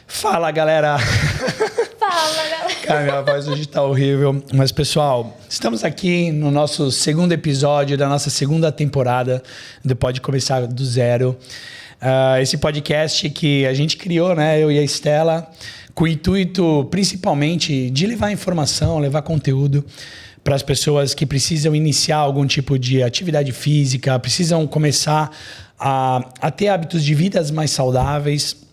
Fala, galera! Fala, galera! Cara, minha voz hoje tá horrível. Mas, pessoal, estamos aqui no nosso segundo episódio da nossa segunda temporada do Pode Começar do Zero. Esse podcast que a gente criou, né? Eu e a Estela, com o intuito, principalmente, de levar informação, levar conteúdo para as pessoas que precisam iniciar algum tipo de atividade física, precisam começar a ter hábitos de vidas mais saudáveis.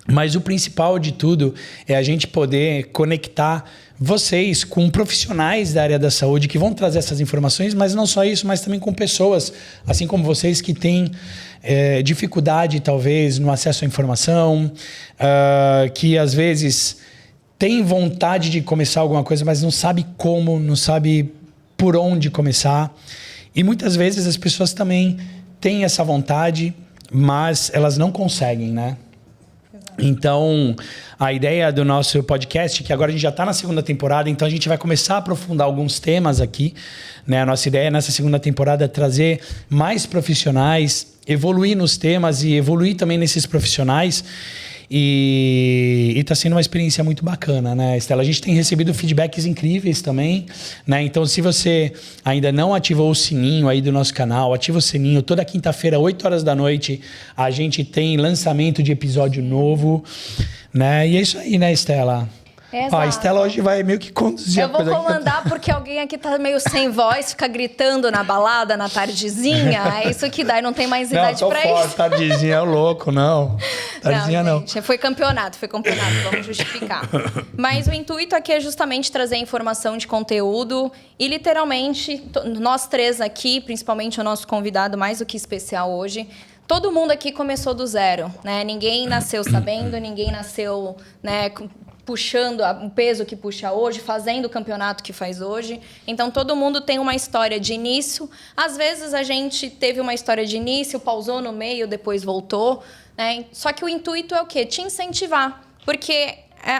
Mas o principal de tudo é a gente poder conectar vocês com profissionais da área da saúde que vão trazer essas informações, mas não só isso, mas também com pessoas, assim como vocês, que têm dificuldade, talvez, no acesso à informação, que às vezes têm vontade de começar alguma coisa, mas não sabe como, não sabe por onde começar. E muitas vezes as pessoas também têm essa vontade, mas elas não conseguem, né? Então, a ideia do nosso podcast, que agora a gente já está na segunda temporada, então a gente vai começar a aprofundar alguns temas aqui, né? A nossa ideia nessa segunda temporada é trazer mais profissionais, evoluir nos temas e evoluir também nesses profissionais. E está sendo uma experiência muito bacana, né, Estela? A gente tem recebido feedbacks incríveis também, né? Então, se você ainda não ativou o sininho aí do nosso canal, ativa o sininho. Toda quinta-feira, 8 horas da noite, a gente tem lançamento de episódio novo, né? E é isso aí, né, Estela? Exato. Ó, a Estela hoje vai meio que conduzir a coisa. Eu vou comandar porque alguém aqui tá meio sem voz, fica gritando na balada, na tardezinha. É isso que dá e não tem mais idade pra isso. Tardezinha é louco, não. Tardezinha não. Gente, foi campeonato, vamos justificar. Mas o intuito aqui é justamente trazer informação de conteúdo e literalmente, nós três aqui, principalmente o nosso convidado mais do que especial hoje, todo mundo aqui começou do zero, né? Ninguém nasceu sabendo, ninguém nasceu, né, puxando o peso que puxa hoje, fazendo o campeonato que faz hoje. Então, todo mundo tem uma história de início. Às vezes, a gente teve uma história de início, pausou no meio, depois voltou, né? Só que o intuito é o quê? Te incentivar. Porque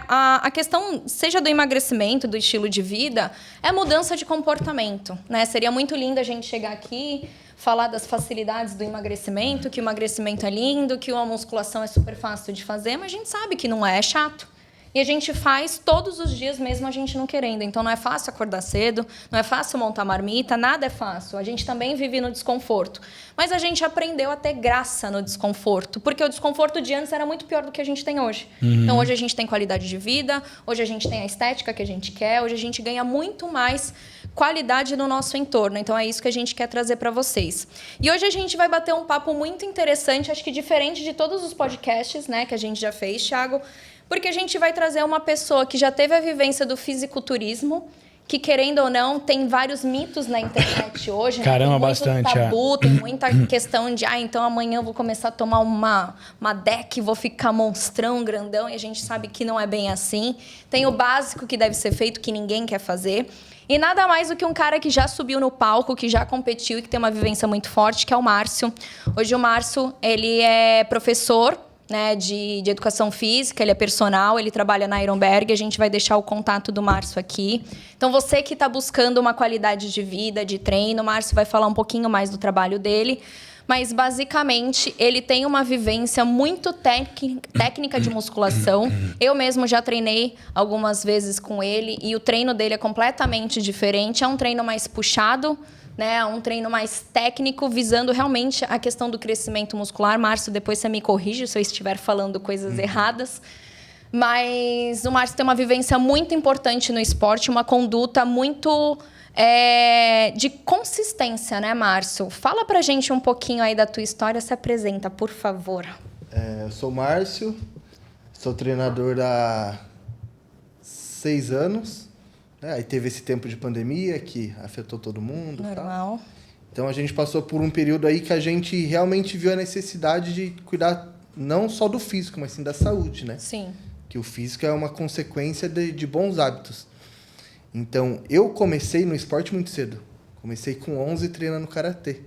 a questão, seja do emagrecimento, do estilo de vida, é mudança de comportamento, né? Seria muito lindo a gente chegar aqui, falar das facilidades do emagrecimento, que o emagrecimento é lindo, que uma musculação é super fácil de fazer, mas a gente sabe que não é chato. E a gente faz todos os dias, mesmo a gente não querendo. Então, não é fácil acordar cedo, não é fácil montar marmita, nada é fácil. A gente também vive no desconforto. Mas a gente aprendeu a ter graça no desconforto, porque o desconforto de antes era muito pior do que a gente tem hoje. Então, hoje a gente tem qualidade de vida, hoje a gente tem a estética que a gente quer, hoje a gente ganha muito mais qualidade no nosso entorno. Então, é isso que a gente quer trazer para vocês. E hoje a gente vai bater um papo muito interessante, acho que diferente de todos os podcasts, né, que a gente já fez, Thiago, porque a gente vai trazer uma pessoa que já teve a vivência do fisiculturismo, que, querendo ou não, tem vários mitos na internet hoje. Caramba, né? Tem bastante. muito tabu, tem muita questão de, então amanhã eu vou começar a tomar uma deck, vou ficar monstrão, grandão, e a gente sabe que não é bem assim. Tem o básico que deve ser feito, que ninguém quer fazer. E nada mais do que um cara que já subiu no palco, que já competiu e que tem uma vivência muito forte, que é o Márcio. Hoje o Márcio, ele é professor, né, de educação física, ele é personal, ele trabalha na Ironberg, a gente vai deixar o contato do Márcio aqui. Então, você que está buscando uma qualidade de vida, de treino, o Márcio vai falar um pouquinho mais do trabalho dele, mas, basicamente, ele tem uma vivência muito técnica de musculação. Eu mesmo já treinei algumas vezes com ele e o treino dele é completamente diferente, é um treino mais puxado, né, um treino mais técnico, visando realmente a questão do crescimento muscular. Márcio, depois você me corrige se eu estiver falando coisas erradas. Mas o Márcio tem uma vivência muito importante no esporte, uma conduta muito de consistência, né, Márcio? Fala pra gente um pouquinho aí da tua história, se apresenta, por favor. Eu sou o Márcio, sou treinador há 6 anos. Aí teve esse tempo de pandemia que afetou todo mundo. Normal. Tá? Então, a gente passou por um período aí que a gente realmente viu a necessidade de cuidar não só do físico, mas sim da saúde, né? Sim. Que o físico é uma consequência de bons hábitos. Então, eu comecei no esporte muito cedo. Comecei com 11 treinando karatê.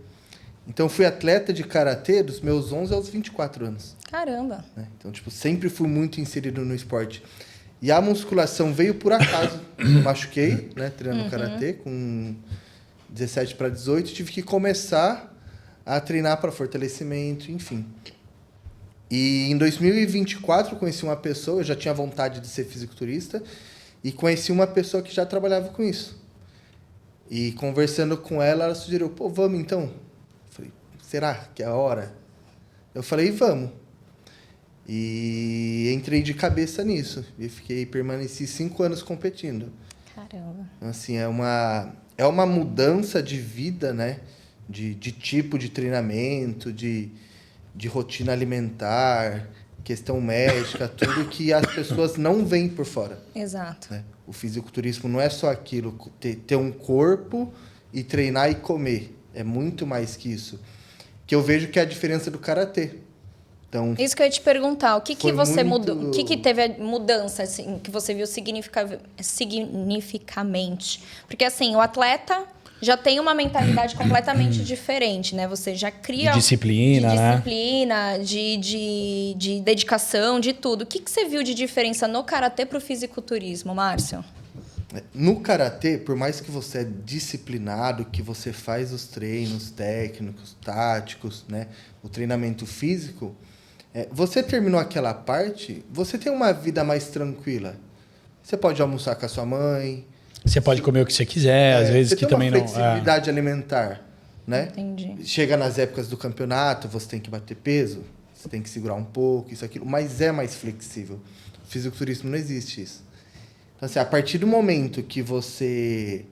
Então, fui atleta de karatê dos meus 11 aos 24 anos. Caramba. Né? Então, sempre fui muito inserido no esporte. E a musculação veio por acaso. Eu machuquei, né, treinando karatê com 17 para 18. Tive que começar a treinar para fortalecimento, enfim. E em 2024 eu conheci uma pessoa, eu já tinha vontade de ser fisiculturista, e conheci uma pessoa que já trabalhava com isso. E conversando com ela, ela sugeriu, pô, vamos então. Eu falei, será que é a hora? Eu falei, vamos. E entrei de cabeça nisso. E permaneci 5 anos competindo. Caramba. Assim, é uma mudança de vida, né? De tipo de treinamento, de rotina alimentar, questão médica, tudo que as pessoas não veem por fora. Exato. Né? O fisiculturismo não é só aquilo, ter um corpo e treinar e comer. É muito mais que isso. Que eu vejo que é a diferença do karatê. Então, isso que eu ia te perguntar, o que você muito... mudou? O que teve a mudança, assim, que você viu significativamente? Porque, assim, o atleta já tem uma mentalidade completamente diferente, né? Você já cria... De disciplina, de dedicação, de tudo. O que você viu de diferença no karatê para o fisiculturismo, Márcio? No karatê, por mais que você é disciplinado, que você faz os treinos técnicos, táticos, né? O treinamento físico, você terminou aquela parte, você tem uma vida mais tranquila. Você pode almoçar com a sua mãe. Você pode comer o que você quiser, às vezes que também não... Você tem uma flexibilidade alimentar, né? Entendi. Chega nas épocas do campeonato, você tem que bater peso, você tem que segurar um pouco, isso, aquilo, mas é mais flexível. No fisiculturismo não existe isso. Então, assim, a partir do momento que você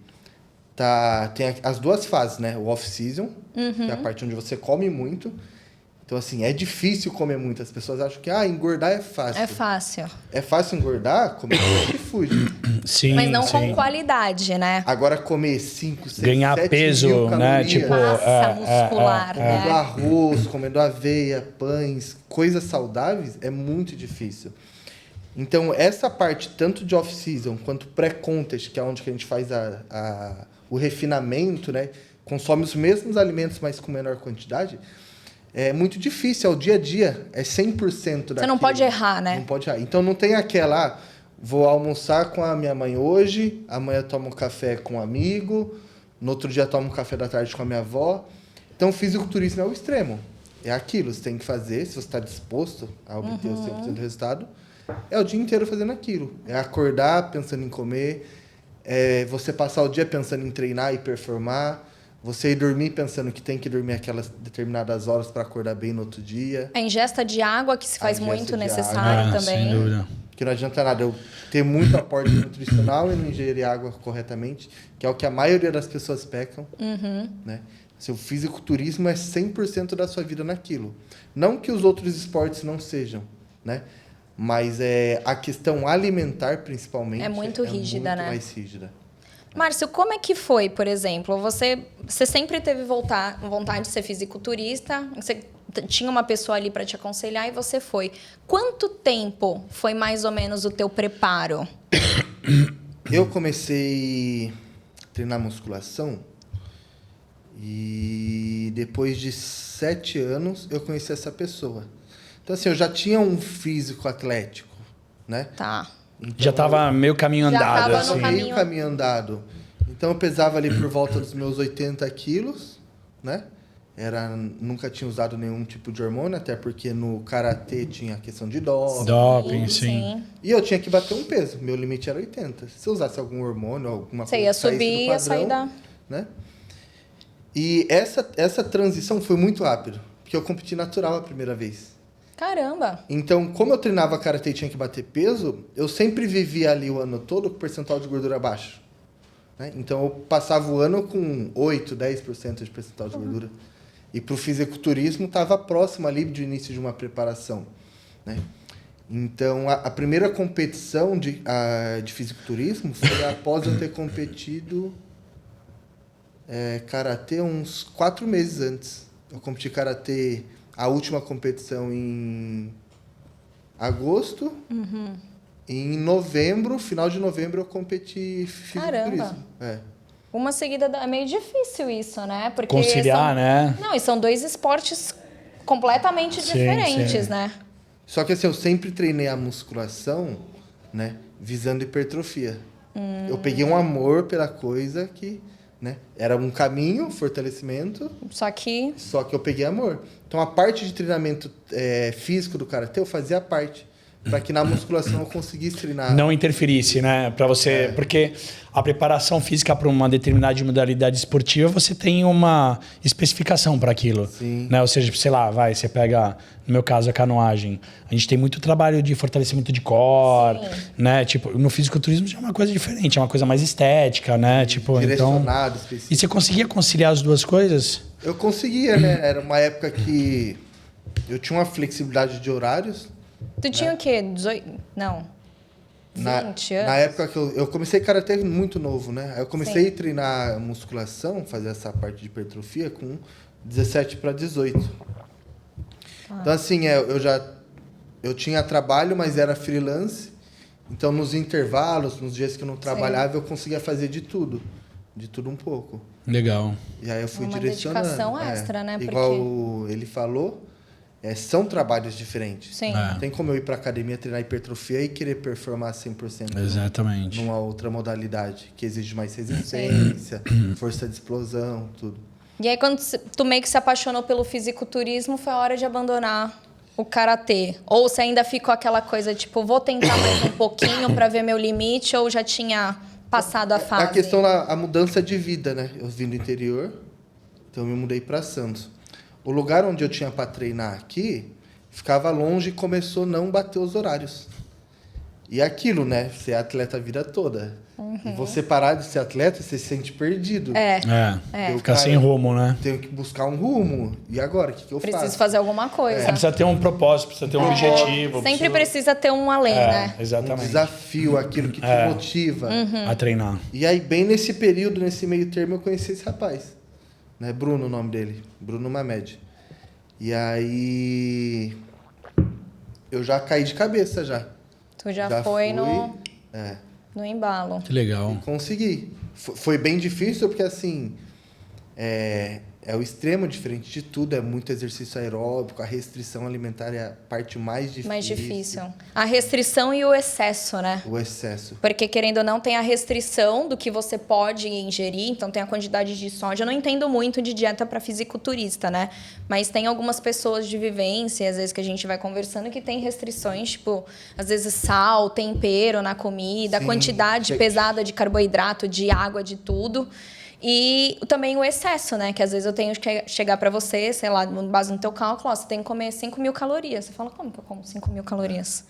tem as duas fases, né? O off-season, que é a parte onde você come muito. Então, assim, é difícil comer muito. As pessoas acham que engordar é fácil. É fácil. É fácil engordar? Comer food. Sim, mas não sim. com qualidade, né? Agora, comer 5, 6, ganhar 7 peso, mil calorias, né? Tipo, massa muscular, né? comendo arroz, comendo aveia, pães, coisas saudáveis, é muito difícil. Então, essa parte, tanto de off-season quanto pré-contest, que é onde que a gente faz o refinamento, né? Consome os mesmos alimentos, mas com menor quantidade, é muito difícil. É o dia a dia, é 100% daquilo. Você não pode errar, né? Não pode errar. Então, não tem aquela... vou almoçar com a minha mãe hoje, amanhã tomo um café com um amigo, no outro dia tomo um café da tarde com a minha avó. Então, o fisiculturismo é o extremo. É aquilo, você tem que fazer, se você está disposto a obter o 100% do resultado, é o dia inteiro fazendo aquilo. É acordar pensando em comer, é você passar o dia pensando em treinar e performar, você ir dormir pensando que tem que dormir aquelas determinadas horas para acordar bem no outro dia. A ingesta de água, que se faz muito necessária também. Sem dúvida. Porque não adianta nada eu ter muito aporte nutricional e não ingerir água corretamente, que é o que a maioria das pessoas pecam. Né? Seu fisiculturismo é 100% da sua vida naquilo. Não que os outros esportes não sejam, né? Mas a questão alimentar, principalmente, é muito rígida, muito né? mais rígida. Márcio, como é que foi, por exemplo? Você sempre teve vontade de ser fisiculturista, você tinha uma pessoa ali para te aconselhar e você foi. Quanto tempo foi mais ou menos o teu preparo? Eu comecei a treinar musculação e depois de 7 anos eu conheci essa pessoa. Então, assim, eu já tinha um físico atlético, né? Tá. Então, já estava meio caminho já andado. tava assim. no caminho. Meio caminho andado. Então, eu pesava ali por volta dos meus 80 quilos, né? Nunca tinha usado nenhum tipo de hormônio, até porque no karatê tinha a questão de Doping, sim. E eu tinha que bater um peso. Meu limite era 80. Se eu usasse algum hormônio, alguma Você coisa ia que saísse subir, do ia padrão, sair da... né? E essa transição foi muito rápido, porque eu competi natural a primeira vez. Caramba! Então, como eu treinava karatê e tinha que bater peso, eu sempre vivia ali o ano todo com percentual de gordura baixo. Né? Então, eu passava o ano com 8, 10% de percentual de gordura. E para o fisiculturismo, estava próximo ali do início de uma preparação. Né? Então, a primeira competição de fisiculturismo foi após eu ter competido karatê uns 4 meses antes. Eu competi karatê, a última competição em agosto. E em novembro, final de novembro, eu competi fisiculturismo. Uma seguida é meio difícil isso, né? Porque conciliar, né? Não, e são 2 esportes completamente diferentes, né? Só que assim, eu sempre treinei a musculação, né, visando hipertrofia. Eu peguei um amor pela coisa que né? Era um caminho, fortalecimento, Só que só que eu peguei amor. Então, a parte de treinamento físico do karatê, eu fazia parte. Para que na musculação eu conseguisse treinar. Não interferisse, né? Para você, porque a preparação física para uma determinada modalidade esportiva, você tem uma especificação para aquilo, Sim. né? Ou seja, sei lá, você pega, no meu caso, a canoagem. A gente tem muito trabalho de fortalecimento de core, né? Tipo, no fisiculturismo já é uma coisa diferente, é uma coisa mais estética, né? Tipo, Direcionado, então. específico. E você conseguia conciliar as duas coisas? Eu conseguia, né? Era uma época que eu tinha uma flexibilidade de horários. tu tinha o quê? 18? Não. 20 anos? Na época que eu comecei karatê muito novo, né? Aí eu comecei a treinar musculação, fazer essa parte de hipertrofia com 17 para 18. Então, assim, eu tinha trabalho, mas era freelance. Então, nos intervalos, nos dias que eu não trabalhava, eu conseguia fazer de tudo um pouco. Legal. E aí eu fui Uma direcionando. dedicação extra, né? Igual ele falou, são trabalhos diferentes. Sim. É. Não tem como eu ir para academia treinar hipertrofia e querer performar 100% Exatamente. numa outra modalidade, que exige mais resistência, força de explosão, tudo. E aí, quando tu meio que se apaixonou pelo fisiculturismo, foi a hora de abandonar o karatê? Ou você ainda ficou aquela coisa, tipo, vou tentar mais um pouquinho para ver meu limite, ou já tinha passado a fase? A questão a mudança de vida, né? Eu vim do interior, então eu me mudei para Santos. O lugar onde eu tinha para treinar aqui ficava longe e começou a não bater os horários. E aquilo, né? Você é atleta a vida toda. E você parar de ser atleta, você se sente perdido. Eu, Ficar sem rumo, né? Tenho que buscar um rumo. E agora, o que eu faço? Preciso fazer alguma coisa. Você precisa ter um propósito, precisa ter um objetivo. Sempre precisa ter um além, né? Um Exatamente. desafio, aquilo que te motiva. A treinar. E aí, bem nesse período, nesse meio termo, eu conheci esse rapaz. Né? Bruno, o nome dele. Bruno Mamed. E aí... eu já caí de cabeça, já. Tu já foi fui, no embalo. Que legal. Consegui. Foi bem difícil, porque assim... É o extremo diferente de tudo, é muito exercício aeróbico, a restrição alimentar é a parte mais difícil. Mais difícil. A restrição e o excesso, né? O excesso. Porque, querendo ou não, tem a restrição do que você pode ingerir, então tem a quantidade de sódio. Eu não entendo muito de dieta para fisiculturista, né? Mas tem algumas pessoas de vivência, às vezes que a gente vai conversando, que tem restrições, tipo, às vezes sal, tempero na comida, Sim. quantidade pesada de carboidrato, de água, de tudo. E também o excesso, né? Que às vezes eu tenho que chegar para você, sei lá, com base no teu cálculo, ó, você tem que comer 5.000 calorias. Você fala, como que eu como 5.000 calorias?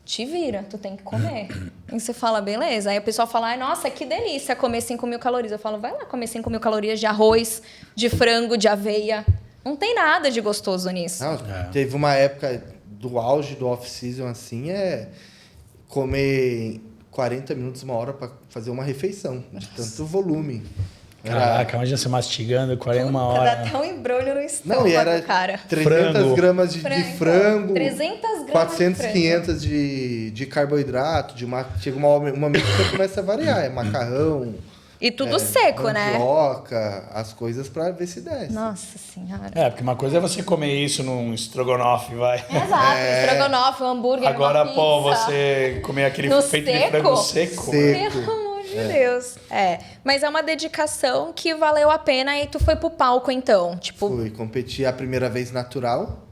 Te vira, tu tem que comer. E você fala, beleza. Aí a pessoa fala, ai, nossa, que delícia comer 5.000 calorias. Eu falo, vai lá comer 5.000 calorias de arroz, de frango, de aveia. Não tem nada de gostoso nisso. Não, teve uma época do auge do off-season, assim, comer 40 minutos, uma hora para fazer uma refeição, de tanto volume. Caraca, imagina você mastigando 41 Dá horas. até um embrulho no estômago, Não, e era cara. 300 Frango. gramas de frango, 300 gramas 400, de frango. 500 de carboidrato, chega uma medida que começa a variar, é macarrão, E tudo seco, né? mandioca, as coisas para ver se desce. Nossa senhora. Porque uma coisa é você comer isso num estrogonofe, vai. Exato, estrogonofe, um hambúrguer, Agora, uma pô, pizza. você comer aquele No peito de seco? frango seco. Pelo amor de Deus. Mas é uma dedicação que valeu a pena e tu foi pro palco, então. Tipo, Fui competir a primeira vez natural.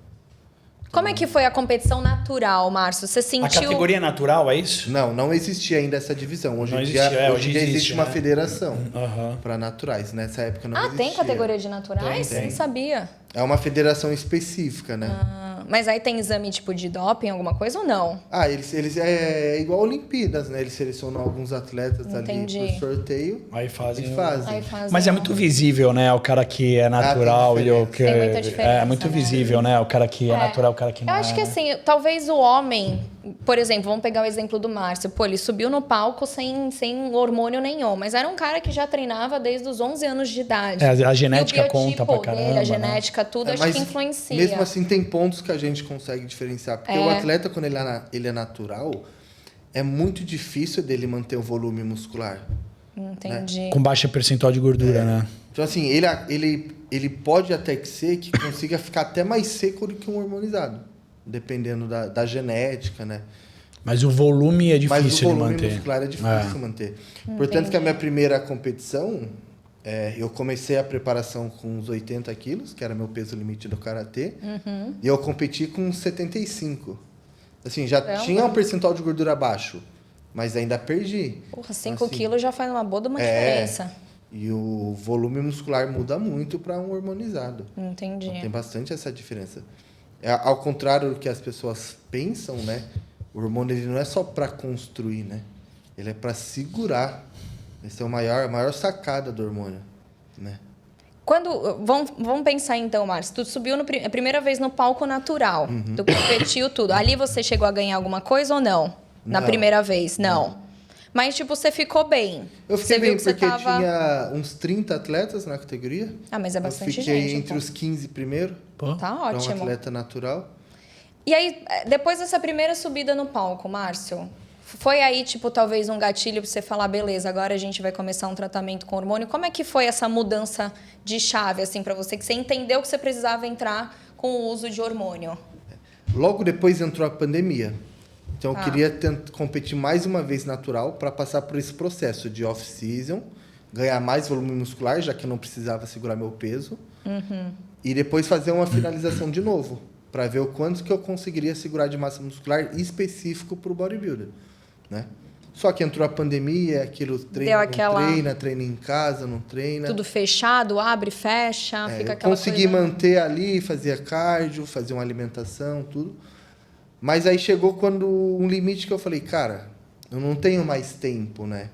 como é que foi a competição natural, Márcio? Você A sentiu... categoria natural, é isso? Não existia ainda essa divisão. Hoje Não em existia, dia, hoje em dia existe, existe uma né? federação Aham. para naturais. Nessa época não existia. tem categoria de naturais? Tem. Não sabia. É uma federação específica, né? Mas aí tem exame tipo de doping, alguma coisa ou não? Eles é igual Olimpíadas, né? Eles selecionam alguns atletas Entendi. ali por sorteio Aí fazem. e fazem. Aí fazem Mas é muito visível, né? O cara que é natural tem e o que Tem muita diferença, é muito né? visível, né? O cara que é natural, o cara que não Eu é. acho que né? assim, talvez o homem, por exemplo, vamos pegar o exemplo do Márcio. Pô, ele subiu no palco sem hormônio nenhum, mas era um cara que já treinava desde os 11 anos de idade. A genética E o biotipo conta pra caramba. dele, a né? genética, tudo, acho Mas que influencia. mesmo assim tem pontos que a gente consegue diferenciar. Porque o atleta, quando ele é natural, é muito difícil dele manter o volume muscular. Entendi. Com baixa percentual de gordura, né? Então, assim, ele pode até que ser que consiga ficar até mais seco do que um hormonizado. Dependendo da genética, né? Mas o volume é Mas o difícil de volume manter. muscular é difícil manter. Portanto, que a minha primeira competição, Eu comecei a preparação com uns 80 quilos, que era meu peso limite do Karatê. E eu competi com 75. Assim, já tinha um percentual de gordura baixo, mas ainda perdi. Porra, 5 assim, quilos já faz uma boa de uma diferença. E o volume muscular muda muito para um hormonizado. Entendi. Então, tem bastante essa diferença. Ao contrário do que as pessoas pensam, né? O hormônio ele não é só para construir, né? Ele é para segurar. Essa é a maior sacada do hormônio, né? Vamos pensar então, Márcio. Tu subiu a primeira vez no palco natural. Tu competiu tudo. Ali você chegou a ganhar alguma coisa ou não? Na Não. primeira vez? Não. Mas, tipo, você ficou bem. Eu fiquei Você bem viu que você porque tava... tinha uns 30 atletas na categoria. Ah, mas é bastante Eu fiquei gente, entre então. os 15 primeiro. Pô. Tá Para um ótimo. atleta natural. E aí, depois dessa primeira subida no palco, Márcio, foi aí, tipo, talvez um gatilho pra você falar, beleza, agora a gente vai começar um tratamento com hormônio. Como é que foi essa mudança de chave, assim, pra você? Que você entendeu que você precisava entrar com o uso de hormônio? Logo depois entrou a pandemia. Então eu queria competir mais uma vez natural para passar por esse processo de off-season, ganhar mais volume muscular, já que eu não precisava segurar meu peso. E depois fazer uma finalização de novo, para ver o quanto que eu conseguiria segurar de massa muscular específico para o bodybuilder, né? Só que entrou a pandemia, aquilo treina, não treina em casa, não treina. Tudo fechado, abre, fecha, fica Eu aquela consegui coisa... manter ali, fazia cardio, fazia uma alimentação, tudo. Mas aí chegou quando um limite que eu falei, cara, eu não tenho mais tempo, né?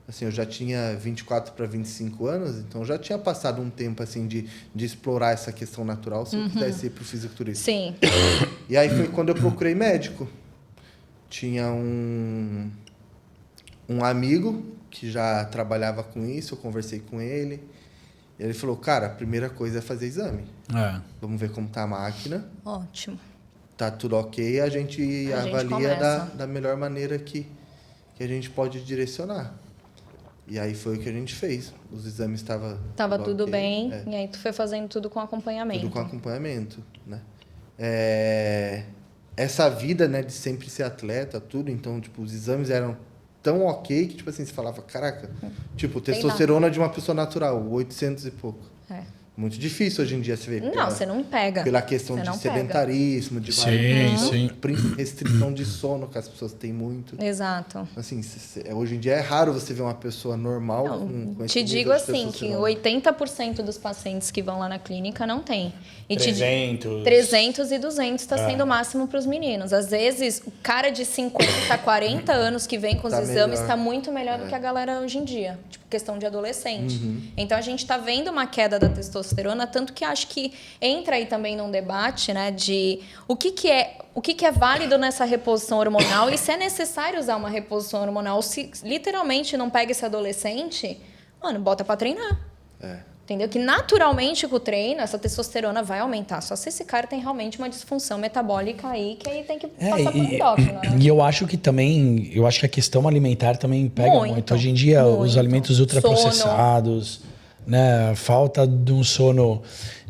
Assim, eu já tinha 24 para 25 anos, então eu já tinha passado um tempo assim de explorar essa questão natural se eu quisesse ir para o fisiculturismo. Sim. E aí foi quando eu procurei médico. Tinha um amigo que já trabalhava com isso, eu conversei com ele. E ele falou, cara, a primeira coisa é fazer exame. Vamos ver como tá a máquina. Ótimo. Tá tudo ok, a gente avalia da melhor maneira que a gente pode direcionar. E aí foi o que a gente fez. Os exames estavam Tudo ok, bem, e aí tu foi fazendo tudo com acompanhamento. tudo com acompanhamento, né? Essa vida, né, de sempre ser atleta, tudo, então, tipo, os exames eram tão ok que, tipo assim, você falava, caraca, tipo, testosterona de uma pessoa natural, 800 e pouco. Muito difícil hoje em dia se ver. Não, você não pega. Pela questão Você de não sedentarismo, de Sim. restrição de sono, que as pessoas têm muito. Exato. Assim, hoje em dia é raro você ver uma pessoa normal com esse Te nível digo de assim, que testosterona. 80% dos pacientes que vão lá na clínica não tem. E 300. 300 e 200 está sendo o máximo para os meninos. Às vezes, o cara de 50, 40 anos que vem com os Tá exames melhor. está muito melhor do que a galera hoje em dia. Tipo, questão de adolescente. Então, a gente está vendo uma queda da testosterona, tanto que acho que entra aí também num debate, né, de o que é válido nessa reposição hormonal e se é necessário usar uma reposição hormonal. Se literalmente não pega esse adolescente, mano, bota para treinar. Entendeu? Que naturalmente com o treino, essa testosterona vai aumentar. Só se esse cara tem realmente uma disfunção metabólica aí, que aí tem que passar por endócrino, né? E eu acho que também, que a questão alimentar também pega muito. Hoje em dia, os alimentos ultraprocessados, né? Falta de um sono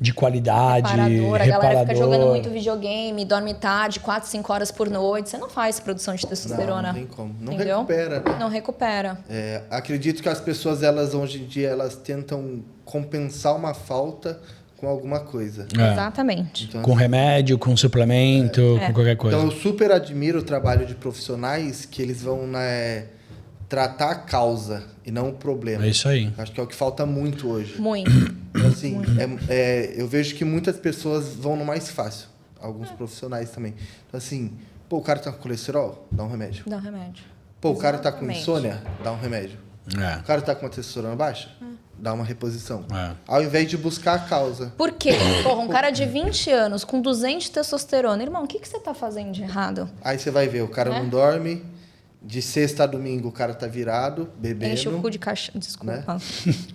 de qualidade, A galera fica jogando muito videogame, dorme tarde, 4, 5 horas por noite. Você não faz produção de testosterona. Não tem como. Não entendeu? recupera, né? Não recupera. Acredito que as pessoas, hoje em dia, elas tentam compensar uma falta com alguma coisa. Exatamente. Então, com remédio, com suplemento, com qualquer coisa. Então, eu super admiro o trabalho de profissionais que eles vão, né, tratar a causa e não o problema. É isso aí. Acho que é o que falta muito hoje. Muito. Então, assim, eu vejo que muitas pessoas vão no mais fácil. Alguns profissionais também. Então, assim, pô, o cara tá com colesterol? Dá um remédio. Dá um remédio. Pô, o cara tá com Exatamente. insônia? Dá um remédio. O cara tá com a testosterona baixa? Dá uma reposição. Ao invés de buscar a causa. Por quê? Porra, um cara de 20 anos com 200 de testosterona. Irmão, o que você tá fazendo de errado? Aí você vai ver, o cara não dorme. De sexta a domingo o cara tá virado, bebendo. Enche o cu de caixa. Desculpa. Né?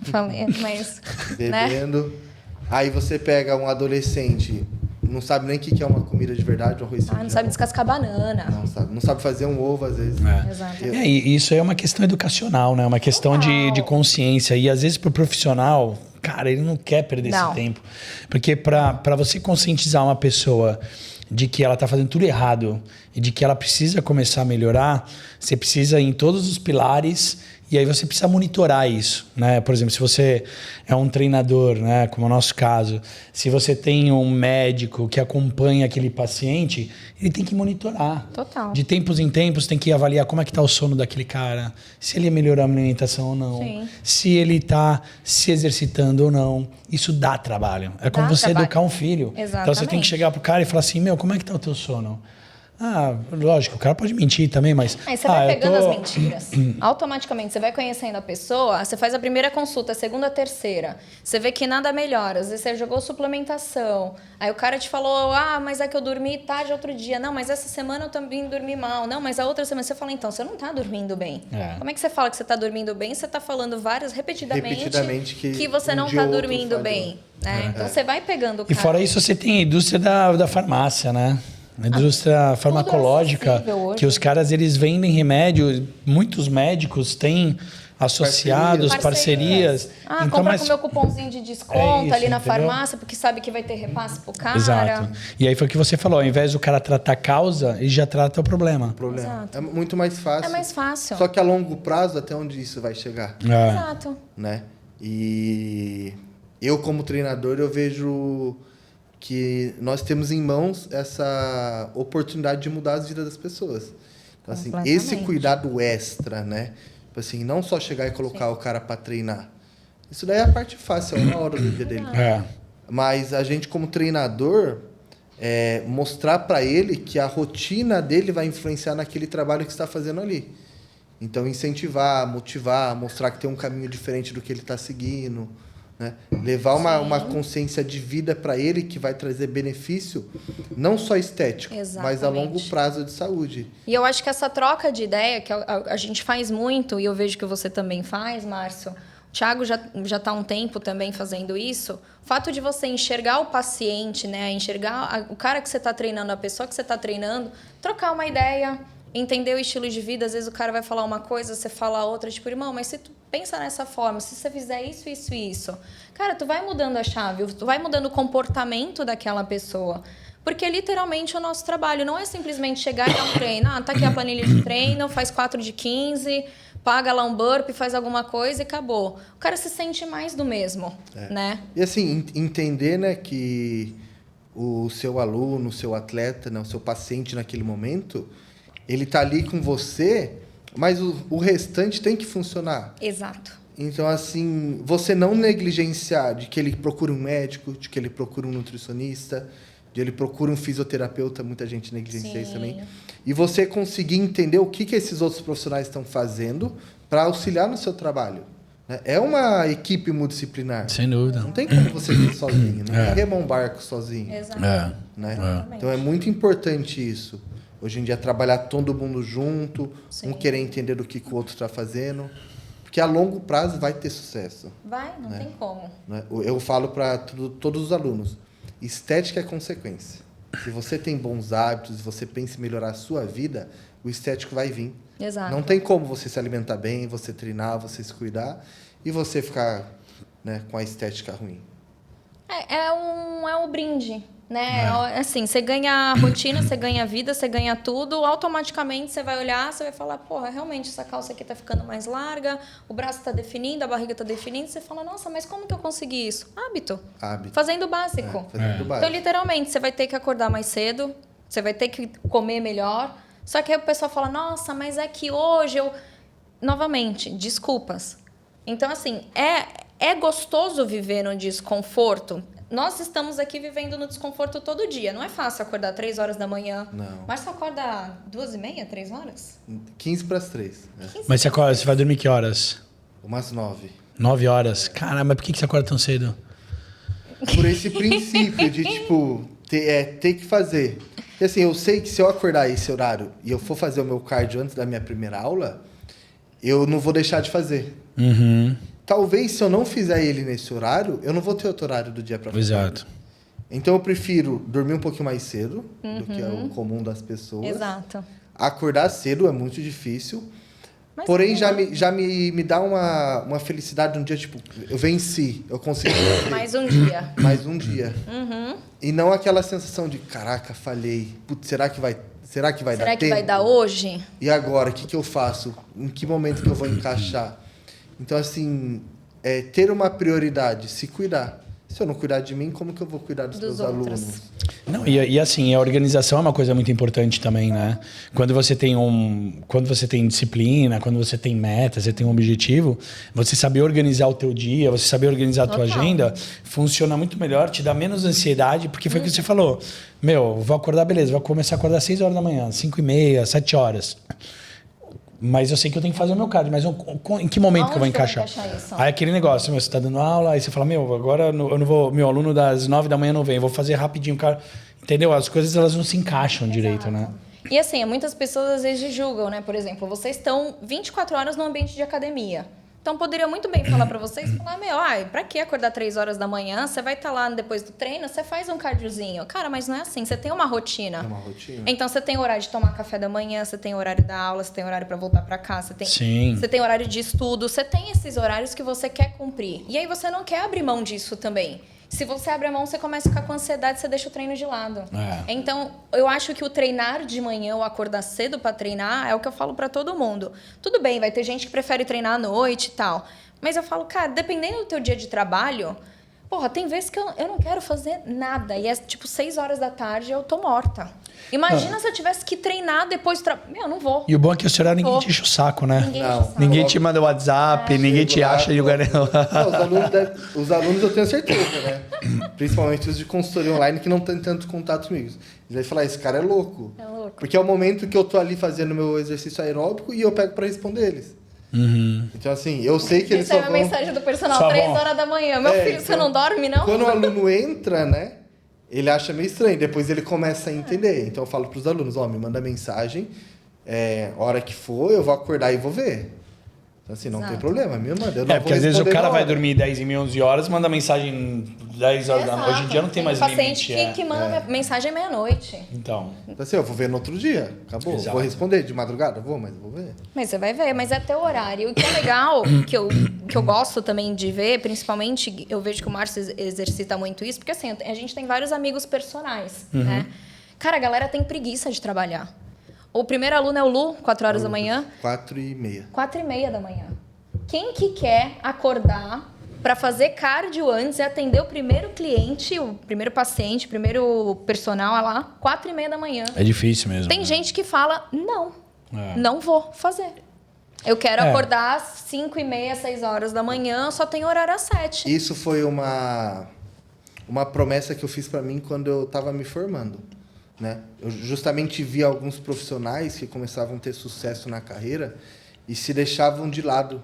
Falei, mas... Bebendo. Né? Aí você pega um adolescente, não sabe nem o que é uma comida de verdade, um arroz. Não sabe descascar banana. Não sabe fazer um ovo, às vezes. Exato. E isso é uma questão educacional, né? Uma questão de consciência. E às vezes pro profissional, cara, ele não quer perder esse tempo. Porque para você conscientizar uma pessoa de que ela tá fazendo tudo errado e de que ela precisa começar a melhorar, você precisa ir em todos os pilares E aí você precisa monitorar isso, né? Por exemplo, se você é um treinador, né, como é o nosso caso, se você tem um médico que acompanha aquele paciente, ele tem que monitorar. Total. De tempos em tempos tem que avaliar como é que está o sono daquele cara, se ele melhorou a alimentação ou não, Sim. se ele está se exercitando ou não. Isso dá trabalho. É como você educar um filho. Exatamente. Então você tem que chegar pro cara e falar assim, como é que tá o teu sono? Ah, lógico, o cara pode mentir também, mas... Aí você vai pegando as mentiras. Automaticamente, você vai conhecendo a pessoa, você faz a primeira consulta, a segunda, a terceira. Você vê que nada melhora. Às vezes você jogou suplementação. Aí o cara te falou, mas é que eu dormi tarde outro dia. Não, mas essa semana eu também dormi mal. Não, mas a outra semana... Você fala, então, você não tá dormindo bem. Como é que você fala que você tá dormindo bem? Você tá falando repetidamente que você não tá dormindo bem. Né? Então você vai pegando o cara. E fora isso, você tem a indústria da farmácia, né? A indústria farmacológica, que os caras eles vendem remédio, muitos médicos têm associados, parcerias. Então, compra com o meu cupomzinho de desconto ali na farmácia, porque sabe que vai ter repasse pro cara. Exato. E aí foi o que você falou, ao invés do cara tratar a causa, ele já trata o problema. É muito mais fácil. É mais fácil. Só que a longo prazo, até onde isso vai chegar? Exato. Né? E eu, como treinador, eu vejo que nós temos em mãos essa oportunidade de mudar as vidas das pessoas. Então, assim, esse cuidado extra, né? Tipo assim, não só chegar e colocar o cara para treinar. Isso daí é a parte fácil, é uma hora do dia dele. Mas a gente, como treinador, mostrar para ele que a rotina dele vai influenciar naquele trabalho que está fazendo ali. Então, incentivar, motivar, mostrar que tem um caminho diferente do que ele está seguindo. Né? Levar uma consciência de vida para ele que vai trazer benefício, não só estético, mas a longo prazo de saúde. E eu acho que essa troca de ideia, que a gente faz muito, e eu vejo que você também faz, Márcio, o Thiago já está há um tempo também fazendo isso, o fato de você enxergar o paciente, né? Enxergar o cara que você está treinando, a pessoa que você está treinando, trocar uma ideia, entender o estilo de vida. Às vezes o cara vai falar uma coisa, você fala outra, tipo, irmão, mas se tu pensa nessa forma, se você fizer isso, isso e isso, cara, tu vai mudando a chave, tu vai mudando o comportamento daquela pessoa. Porque literalmente o nosso trabalho não é simplesmente chegar e dar um treino. Tá aqui a planilha de treino, faz 4 de 15, paga lá um burpee, faz alguma coisa e acabou. O cara se sente mais do mesmo, né? E assim, entender, né, que o seu aluno, o seu atleta, né, o seu paciente naquele momento, ele tá ali com você, mas o restante tem que funcionar. Exato. Então, assim, você não negligenciar de que ele procura um médico, de que ele procura um nutricionista, de ele procura um fisioterapeuta, muita gente negligencia isso também. E você conseguir entender o que esses outros profissionais estão fazendo para auxiliar no seu trabalho. É uma equipe multidisciplinar. Sem dúvida. Não tem como você ir sozinho, não tem remar um barco sozinho. Exato. Né? Então, é muito importante isso. Hoje em dia, trabalhar todo mundo junto, um querer entender do que o outro está fazendo. Porque a longo prazo vai ter sucesso. Não tem como. Né? Eu falo para todos os alunos, estética é consequência. Se você tem bons hábitos, se você pensa em melhorar a sua vida, o estético vai vir. Exato. Não tem como você se alimentar bem, você treinar, você se cuidar e você ficar, né, com a estética ruim. É um brinde. Né? Assim, você ganha rotina, você ganha vida, você ganha tudo, automaticamente você vai olhar, você vai falar, porra, realmente essa calça aqui tá ficando mais larga, o braço tá definindo, a barriga tá definindo, você fala, nossa, mas como que eu consegui isso? Hábito. Fazendo o básico. Então, literalmente, você vai ter que acordar mais cedo, você vai ter que comer melhor, só que aí o pessoal fala, nossa, mas é que hoje eu... Novamente, desculpas. Então, assim, é gostoso viver no desconforto. Nós estamos aqui vivendo no desconforto todo dia. Não é fácil acordar 3 horas da manhã. Não. Mas você acorda 2h30, 3 horas? 15 para as 3. Né? Mas você vai dormir que horas? Umas 9. 9 horas? Caramba, mas por que você acorda tão cedo? Por esse princípio de, tipo, ter que fazer. Porque, assim, eu sei que se eu acordar esse horário e eu for fazer o meu cardio antes da minha primeira aula, eu não vou deixar de fazer. Talvez, se eu não fizer ele nesse horário, eu não vou ter outro horário do dia para fazer. Exato. Então, eu prefiro dormir um pouquinho mais cedo do que é o comum das pessoas. Exato. Acordar cedo é muito difícil. Mas porém, já me dá uma felicidade um dia, tipo, eu venci, eu consegui. Mais um dia. Mais um dia. E não aquela sensação de, caraca, falhei. Putz, será Será que vai dar tempo? Será que vai dar hoje? E agora, o que eu faço? Em que momento que eu vou encaixar? Então, assim, ter uma prioridade, se cuidar. Se eu não cuidar de mim, como que eu vou cuidar dos meus alunos? Não, e assim, a organização é uma coisa muito importante também, né? Quando você tem disciplina, quando você tem meta, você tem um objetivo, você saber organizar o teu dia, você saber organizar a tua agenda, funciona muito melhor, te dá menos ansiedade, porque foi o que você falou. Vou acordar, beleza, vou começar a acordar às 6 horas da manhã, 5h30, 7 horas. Mas eu sei que eu tenho que fazer o meu cardio, mas em que momento que eu vou encaixar? Isso? Aí aquele negócio, você está dando aula, aí você fala, agora eu não vou, meu aluno das 9 da manhã não vem, eu vou fazer rapidinho, cara. Entendeu? As coisas elas não se encaixam direito, né? E assim, muitas pessoas às vezes julgam, né? Por exemplo, vocês estão 24 horas no ambiente de academia. Então, poderia muito bem falar para vocês, pra que acordar 3 horas da manhã? Você vai estar lá depois do treino, você faz um cardiozinho. Cara, mas não é assim, você tem uma rotina. É uma rotina. Então, você tem horário de tomar café da manhã, você tem horário da aula, você tem horário para voltar para casa, você tem horário de estudo, você tem esses horários que você quer cumprir. E aí, você não quer abrir mão disso também. Se você abre a mão, você começa a ficar com ansiedade, você deixa o treino de lado. Então, eu acho que o treinar de manhã ou acordar cedo para treinar é o que eu falo para todo mundo. Tudo bem, vai ter gente que prefere treinar à noite e tal. Mas eu falo, cara, dependendo do teu dia de trabalho, tem vezes que eu não quero fazer nada. E é tipo 6 horas da tarde eu tô morta. Imagina se eu tivesse que treinar depois do trabalho. Eu não vou. E o bom é que esse horário ninguém te enche o saco, né? Ninguém te manda o WhatsApp, ninguém te acha em lugar nenhum. Os alunos eu tenho certeza, né? Principalmente os de consultoria online que não têm tanto contato comigo. Eles vão falar, esse cara é louco. Porque é o momento que eu tô ali fazendo meu exercício aeróbico e eu pego para responder eles. Então, assim, eu sei que eles só vão... Isso é uma mensagem do personal, 3 horas da manhã. Meu filho, você não dorme, não? Quando o aluno entra, né? Ele acha meio estranho. Depois ele começa a entender. Então, eu falo para os alunos, me manda mensagem. Hora que for, eu vou acordar e vou ver. Então, assim, não tem problema. Me manda. Porque às vezes o cara vai dormir 10h30, 11 horas, manda mensagem 10 horas da noite. Hoje em dia não tem mais limite. Tem paciente que manda mensagem meia-noite. Então, assim, eu vou ver no outro dia. Acabou. Exato. Vou responder de madrugada? Mas vou ver. Mas você vai ver, mas é teu horário. O que é legal, que eu gosto também de ver, principalmente, eu vejo que o Márcio exercita muito isso, porque assim, a gente tem vários amigos personais, né? Cara, a galera tem preguiça de trabalhar. O primeiro aluno é o Lu, 4 horas da manhã. 4h30. 4h30 da manhã. Quem que quer acordar para fazer cardio antes e atender o primeiro cliente, o primeiro paciente, o primeiro personal lá, 4h30 da manhã? é difícil mesmo. Tem gente que fala, não vou fazer. Eu quero acordar às 5h30, 6 horas da manhã, só tem horário às 7. Isso foi uma promessa que eu fiz para mim quando eu estava me formando. Né? Eu justamente vi alguns profissionais que começavam a ter sucesso na carreira e se deixavam de lado.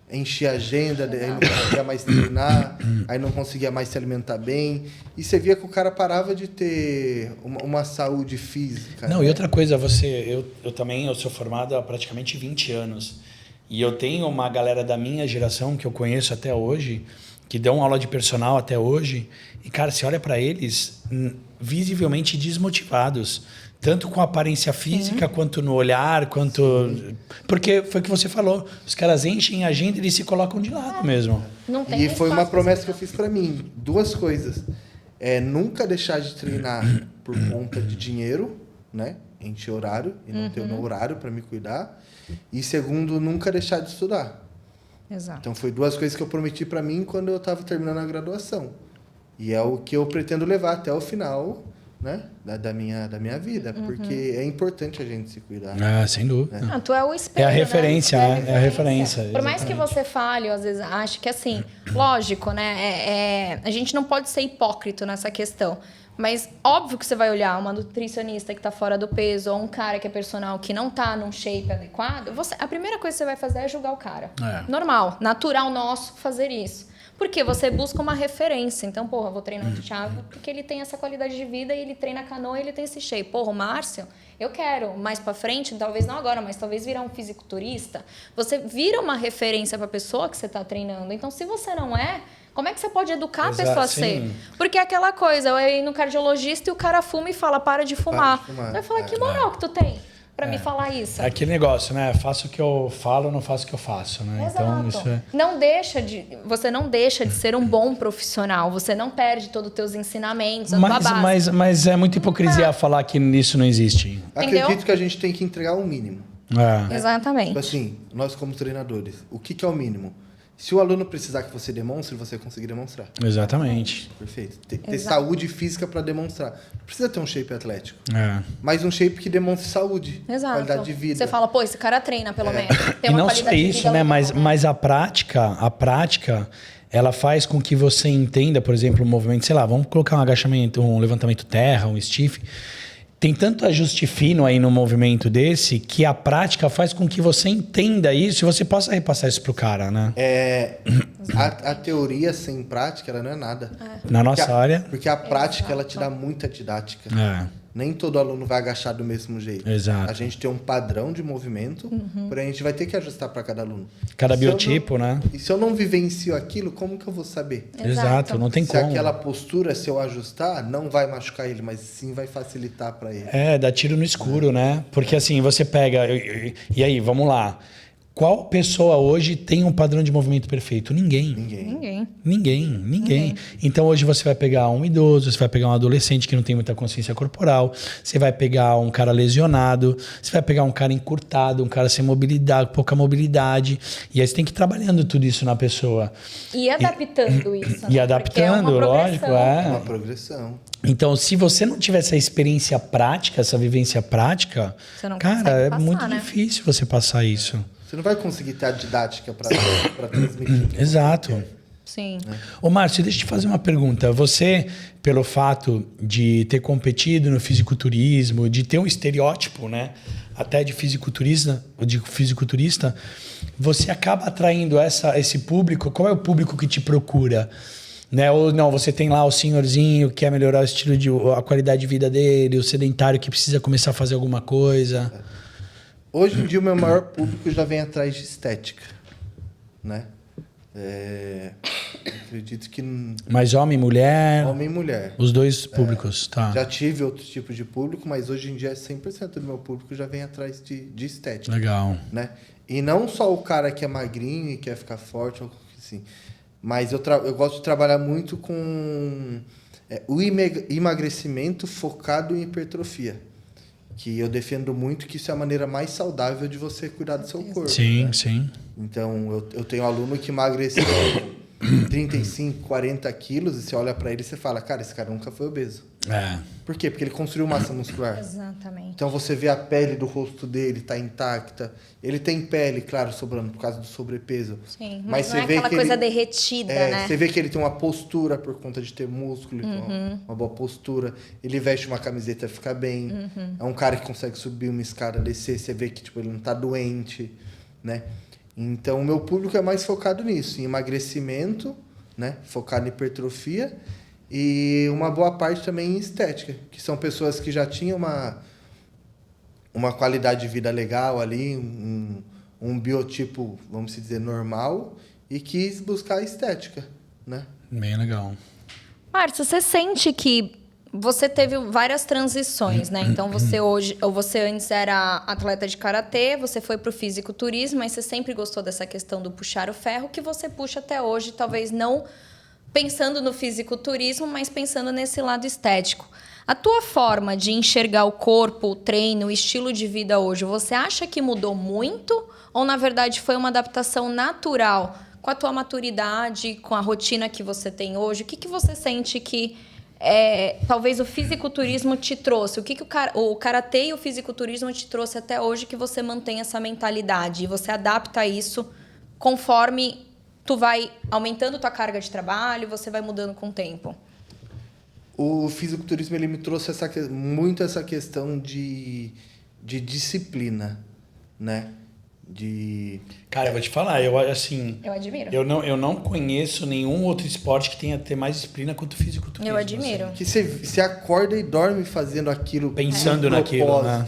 Enchia a agenda, aí não conseguia mais treinar, aí não conseguia mais se alimentar bem. E você via que o cara parava de ter uma saúde física. Não, né? E outra coisa, eu sou formado há praticamente 20 anos. E eu tenho uma galera da minha geração que eu conheço até hoje, que dão aula de personal até hoje. E, cara, você olha para eles visivelmente desmotivados. Tanto com a aparência física, quanto no olhar, quanto... Porque foi o que você falou. Os caras enchem a agenda e eles se colocam de lado mesmo. Não tem e foi uma promessa que eu fiz para mim. 2 coisas. Nunca deixar de treinar por conta de dinheiro, né? Encher horário e não ter o meu horário para me cuidar. E segundo, nunca deixar de estudar. Exato. Então, foi 2 coisas que eu prometi para mim quando eu estava terminando a graduação. E é o que eu pretendo levar até o final... né? da minha vida, porque é importante a gente se cuidar. Sem dúvida. Tu é o espelho, é a referência, né? é a referência. Por mais que você fale, às vezes acho que assim, lógico, né? A gente não pode ser hipócrita nessa questão. Mas óbvio que você vai olhar uma nutricionista que está fora do peso ou um cara que é personal que não está num shape adequado, a primeira coisa que você vai fazer é julgar o cara. Normal, natural nosso fazer isso. Porque você busca uma referência. Então, vou treinar o Thiago porque ele tem essa qualidade de vida e ele treina canoa e ele tem esse shape. O Márcio, eu quero mais pra frente, talvez não agora, mas talvez virar um fisiculturista. Você vira uma referência pra pessoa que você tá treinando. Então, se você não é, como é que você pode educar a pessoa a ser? Porque é aquela coisa, eu ir no cardiologista e o cara fuma e fala, para de fumar. Vai falar, que moral que tu tem? para me falar isso. É aquele negócio, né? Faço o que eu falo, não faço o que eu faço, né? Exato. Então, isso é... Você não deixa de ser um bom profissional, você não perde todos os teus ensinamentos, Mas é muita hipocrisia falar que isso não existe. Entendeu? Acredito que a gente tem que entregar o mínimo. Exatamente. Tipo assim, nós como treinadores, o que é o mínimo? Se o aluno precisar que você demonstre, você conseguir demonstrar. Exatamente. Perfeito. Ter saúde física para demonstrar. Não precisa ter um shape atlético. É. Mas um shape que demonstre saúde, Exato. qualidade de vida. Você fala, pô, esse cara treina pelo menos. Tem E uma não só qualidade de isso, vida né? legal, Mas a prática, ela faz com que você entenda, por exemplo, o movimento, sei lá, vamos colocar um agachamento, um levantamento terra, um stiff. Tem tanto ajuste fino aí no movimento desse que a prática faz com que você entenda isso e você possa repassar isso pro cara, né? A teoria sem prática, ela não é nada. Na nossa área. Porque a prática, ela te dá muita didática. Nem todo aluno vai agachar do mesmo jeito. Exato. A gente tem um padrão de movimento, porém a gente vai ter que ajustar para cada aluno. Cada biotipo, né? E se eu não vivencio aquilo, como que eu vou saber? Exato, não tem Se como. aquela postura, se eu ajustar, não vai machucar ele, mas sim vai facilitar para ele. Dá tiro no escuro, né? Porque assim, você pega... E aí, vamos lá. Qual pessoa hoje tem um padrão de movimento perfeito? Ninguém. Então hoje você vai pegar um idoso, você vai pegar um adolescente que não tem muita consciência corporal, você vai pegar um cara lesionado, você vai pegar um cara encurtado, um cara sem mobilidade, pouca mobilidade. E aí você tem que ir trabalhando tudo isso na pessoa. E adaptando isso. E adaptando, lógico. É uma progressão. Então, se você não tiver essa experiência prática, essa vivência prática, você não cara, consegue passar, muito né? difícil você passar isso. Você não vai conseguir ter a didática para transmitir. Exato. Sim. Ô, Márcio, deixa eu te fazer uma pergunta. Você, pelo fato de ter competido no fisiculturismo, de ter um estereótipo, né, até de fisiculturista, você acaba atraindo esse público. Qual é o público que te procura? Né? Ou não, você tem lá o senhorzinho que quer melhorar o estilo a qualidade de vida dele, o sedentário que precisa começar a fazer alguma coisa. Hoje em dia, o meu maior público já vem atrás de estética, né? Acredito que... Mas homem, mulher... Homem e mulher. Os dois públicos, tá. Já tive outros tipos de público, mas hoje em dia 100% do meu público já vem atrás de estética. Legal. Né? E não só o cara que é magrinho e quer ficar forte, assim, mas eu gosto de trabalhar muito com o emagrecimento focado em hipertrofia. Que eu defendo muito que isso é a maneira mais saudável de você cuidar do seu corpo. Sim, né? sim. Então, eu tenho um aluno que emagreceu 35, 40 quilos e você olha para ele e você fala, cara, esse cara nunca foi obeso. Por quê? Porque ele construiu massa muscular. Exatamente. Então, você vê a pele do rosto dele, tá intacta. Ele tem pele, claro, sobrando por causa do sobrepeso. Sim, mas você não é vê aquela que coisa ele, derretida, né? Você vê que ele tem uma postura por conta de ter músculo, então uma boa postura. Ele veste uma camiseta e fica bem. É um cara que consegue subir uma escada, descer. Você vê que tipo, ele não tá doente, né? Então, o meu público é mais focado nisso, em emagrecimento, né? Focado em hipertrofia e uma boa parte também em estética, que são pessoas que já tinham uma qualidade de vida legal ali, um biotipo, vamos dizer, normal e quis buscar a estética, né? Bem legal. Márcio, você sente que você teve várias transições, né? Então, você antes era atleta de karatê, você foi para o fisiculturismo, mas você sempre gostou dessa questão do puxar o ferro, que você puxa até hoje, talvez não pensando no fisiculturismo, mas pensando nesse lado estético. A tua forma de enxergar o corpo, o treino, o estilo de vida hoje, você acha que mudou muito? Ou, na verdade, foi uma adaptação natural com a tua maturidade, com a rotina que você tem hoje? O que você sente que talvez o fisiculturismo te trouxe? O que o karatê e o fisiculturismo te trouxe até hoje que você mantém essa mentalidade e você adapta isso conforme tu vai aumentando tua carga de trabalho, você vai mudando com o tempo? O fisiculturismo ele me trouxe muito essa questão de disciplina, né? Cara, eu vou te falar, eu admiro. Eu não conheço nenhum outro esporte que tenha ter mais disciplina quanto o fisiculturismo. Eu admiro. Assim. Que você acorda e dorme fazendo aquilo. Pensando naquilo, né?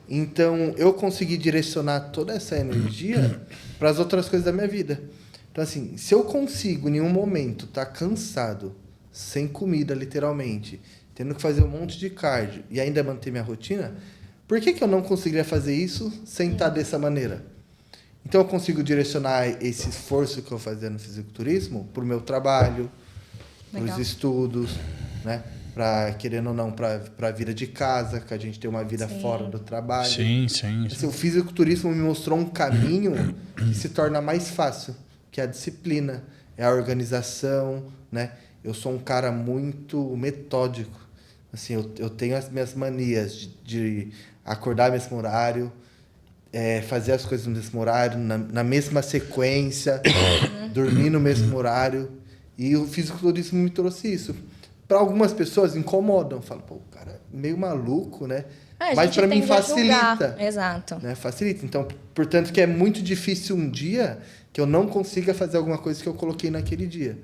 Então, eu consegui direcionar toda essa energia para as outras coisas da minha vida. Então, assim, se eu consigo, em nenhum momento, estar cansado, sem comida, literalmente, tendo que fazer um monte de cardio e ainda manter minha rotina, por que eu não conseguiria fazer isso sem estar dessa maneira? Então eu consigo direcionar esse esforço que eu fazia no fisiculturismo para o meu trabalho, para os estudos, né? Para, querendo ou não, para a vida de casa, que a gente tem uma vida fora do trabalho. Sim. Assim, o fisiculturismo me mostrou um caminho que se torna mais fácil, que é a disciplina, é a organização, né? Eu sou um cara muito metódico. Assim, eu tenho as minhas manias de acordar no mesmo horário, fazer as coisas no mesmo horário, na mesma sequência, dormir no mesmo horário. E o fisiculturismo me trouxe isso. Para algumas pessoas incomodam, falam, pô, o cara é meio maluco, né? Mas para mim facilita. Exato. Né? Facilita. Então, portanto, que é muito difícil um dia que eu não consiga fazer alguma coisa que eu coloquei naquele dia.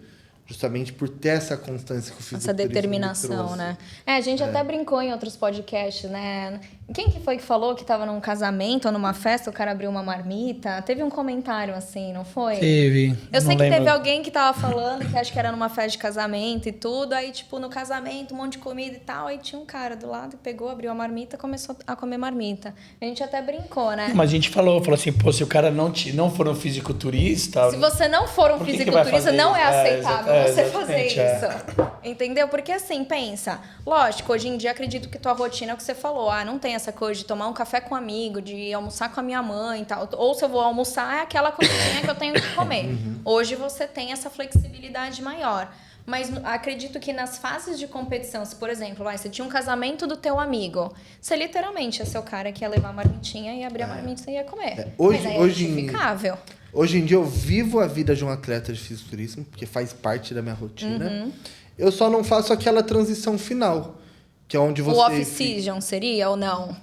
Justamente por ter essa constância que o fisiculturismo essa determinação, né? A gente até brincou em outros podcasts, né? Quem que foi que falou que estava num casamento ou numa festa, o cara abriu uma marmita? Teve um comentário assim, não foi? Teve. Eu sei que teve alguém que tava falando que acho que era numa festa de casamento e tudo, aí tipo no casamento um monte de comida e tal, aí tinha um cara do lado, pegou, abriu a marmita e começou a comer marmita. A gente até brincou, né? Mas a gente falou assim, pô, se o cara não for um fisiculturista... Se você não for um fisiculturista, não é aceitável você fazer isso. Entendeu? Porque assim, pensa, lógico, hoje em dia acredito que tua rotina é o que você falou, não tem essa coisa de tomar um café com um amigo, de almoçar com a minha mãe e tal, ou se eu vou almoçar é aquela comidinha que eu tenho que comer. Hoje você tem essa flexibilidade maior. Mas acredito que nas fases de competição, se por exemplo, você tinha um casamento do teu amigo, você literalmente ia ser o cara que ia levar a marmitinha e abrir a marmita e ia comer. Mas aí é justificável. Hoje em dia eu vivo a vida de um atleta de fisiculturismo, porque faz parte da minha rotina. Eu só não faço aquela transição final, que é onde você... O off-season seria ou não?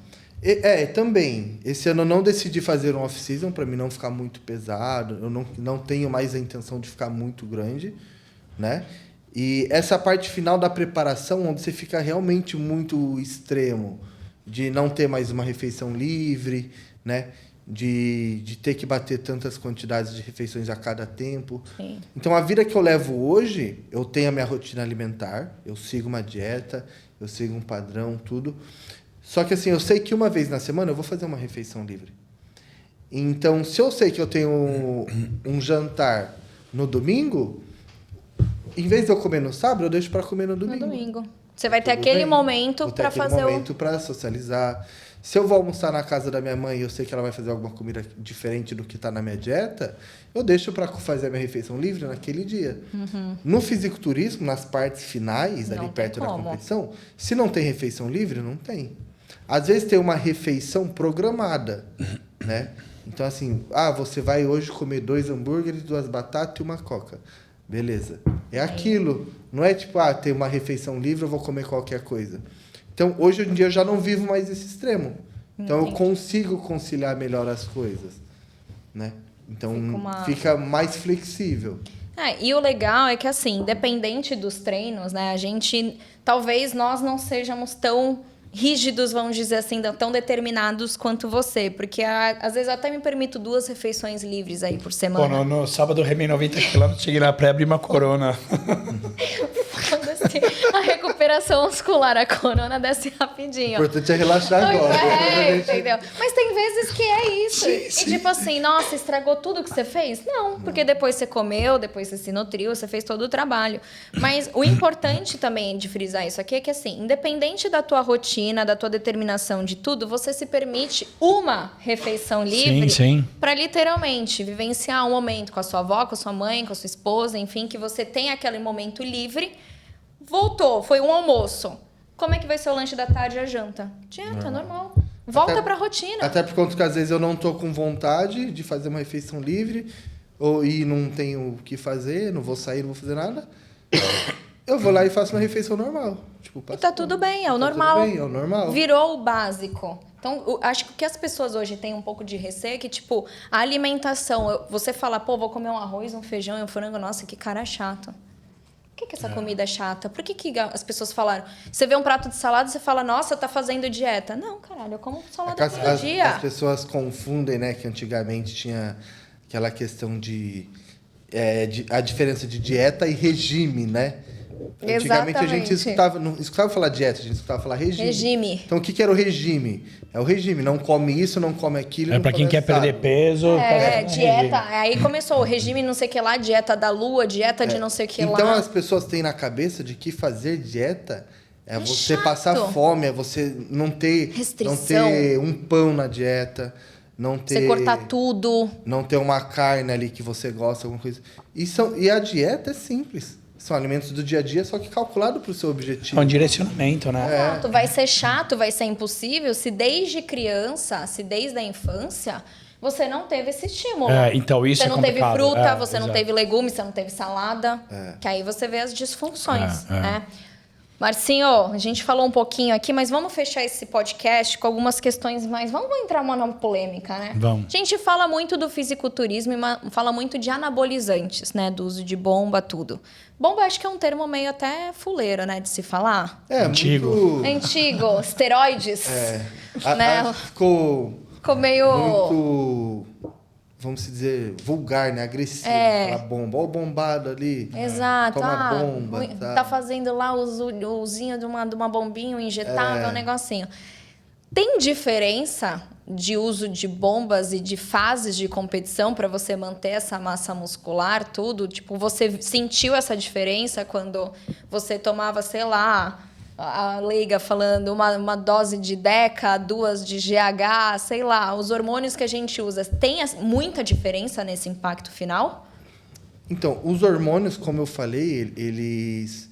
Também. Esse ano eu não decidi fazer um off-season, para mim não ficar muito pesado. Eu não tenho mais a intenção de ficar muito grande, né? E essa parte final da preparação, onde você fica realmente muito extremo, de não ter mais uma refeição livre, né? De ter que bater tantas quantidades de refeições a cada tempo. Sim. Então, a vida que eu levo hoje, eu tenho a minha rotina alimentar, eu sigo uma dieta, eu sigo um padrão, tudo. Só que, assim, eu sei que uma vez na semana eu vou fazer uma refeição livre. Então, se eu sei que eu tenho um jantar no domingo, em vez de eu comer no sábado, eu deixo para comer no domingo. No domingo. Você vai ter aquele momento para fazer aquele momento para socializar. Se eu vou almoçar na casa da minha mãe e eu sei que ela vai fazer alguma comida diferente do que está na minha dieta, eu deixo para fazer a minha refeição livre naquele dia. No fisiculturismo, nas partes finais, ali perto da competição, se não tem refeição livre, não tem. Às vezes tem uma refeição programada, né? Então, assim, você vai hoje comer 2 hambúrgueres, 2 batatas e uma coca. Beleza. É aquilo. Não é tipo, tem uma refeição livre, eu vou comer qualquer coisa. Então, hoje em dia, eu já não vivo mais esse extremo. Então, eu consigo conciliar melhor as coisas, né? Então, fica mais flexível. E o legal é que, assim, independente dos treinos, né? A gente... Talvez nós não sejamos tão rígidos, vamos dizer assim, tão determinados quanto você. Porque, às vezes, eu até me permito 2 refeições livres aí por semana. Pô, no sábado eu remei 90 km, cheguei na praia e abri uma corona. A recuperação muscular, a corona desce rapidinho. O importante é relaxar agora. Entendeu? Mas tem vezes que é isso. Sim. E tipo assim, nossa, estragou tudo que você fez? Não, porque depois você comeu, depois você se nutriu, você fez todo o trabalho. Mas o importante também de frisar isso aqui é que, assim, independente da tua rotina, da tua determinação de tudo, você se permite uma refeição livre para literalmente vivenciar um momento com a sua avó, com a sua mãe, com a sua esposa, enfim, que você tem aquele momento livre. Voltou, foi um almoço. Como é que vai ser o lanche da tarde e a janta? Dieta, normal. Volta pra rotina. Até por conta que às vezes eu não tô com vontade de fazer uma refeição livre, e não tenho o que fazer, não vou sair, não vou fazer nada. Eu vou lá e faço uma refeição normal. Tipo, e tá tudo bem, é o normal. Tudo bem, é o normal. Virou o básico. Então, acho que o que as pessoas hoje têm um pouco de receio é que, tipo, a alimentação... Você fala, vou comer um arroz, um feijão e um frango. Nossa, que cara chato. Por que essa comida é chata? Por que as pessoas falaram? Você vê um prato de salada e você fala, nossa, tá fazendo dieta. Não, caralho, eu como salada todo dia. As pessoas confundem, né, que antigamente tinha aquela questão a diferença de dieta e regime, né? Antigamente a gente Exatamente. não escutava falar dieta, a gente escutava falar regime. Regime. Então o que era o regime? É o regime, não come isso, não come aquilo. É não pra quem come quer assado. perder peso. Dieta. Aí começou o regime não sei o que lá, dieta da lua, dieta de não sei o que Então lá. as pessoas têm na cabeça de que fazer dieta é você chato. passar fome, é você não ter Restrição. um pão na dieta, não ter Você cortar tudo. não ter uma carne ali que você gosta, alguma coisa. E a dieta é simples. São alimentos do dia a dia, só que calculado para o seu objetivo. É um direcionamento, né? Exato. Vai ser chato, vai ser impossível se desde criança, se desde a infância, você não teve esse estímulo. Então isso você é não teve complicado. fruta, você não Exato. teve legumes, você não teve salada. Que aí você vê as disfunções, né? Marcinho, a gente falou um pouquinho aqui, mas vamos fechar esse podcast com algumas questões mais... Vamos entrar numa polêmica, né? Vamos. A gente fala muito do fisiculturismo e fala muito de anabolizantes, né? Do uso de bomba, tudo. Bomba acho que é um termo meio até fuleiro, né? De se falar. Antigo. Muito... Antigo, esteroides. Né? Ficou meio... muito, vamos dizer, vulgar, né? Agressivo. Falar bomba. Ó o bombado ali. Exato. Toma bomba. Tá fazendo lá o usinho de uma bombinha, um injetável, um negocinho. Tem diferença de uso de bombas e de fases de competição para você manter essa massa muscular, tudo? Tipo, você sentiu essa diferença quando você tomava, sei lá, a leiga falando, uma dose de Deca, 2 de GH, sei lá, os hormônios que a gente usa, tem muita diferença nesse impacto final? Então, os hormônios, como eu falei, eles...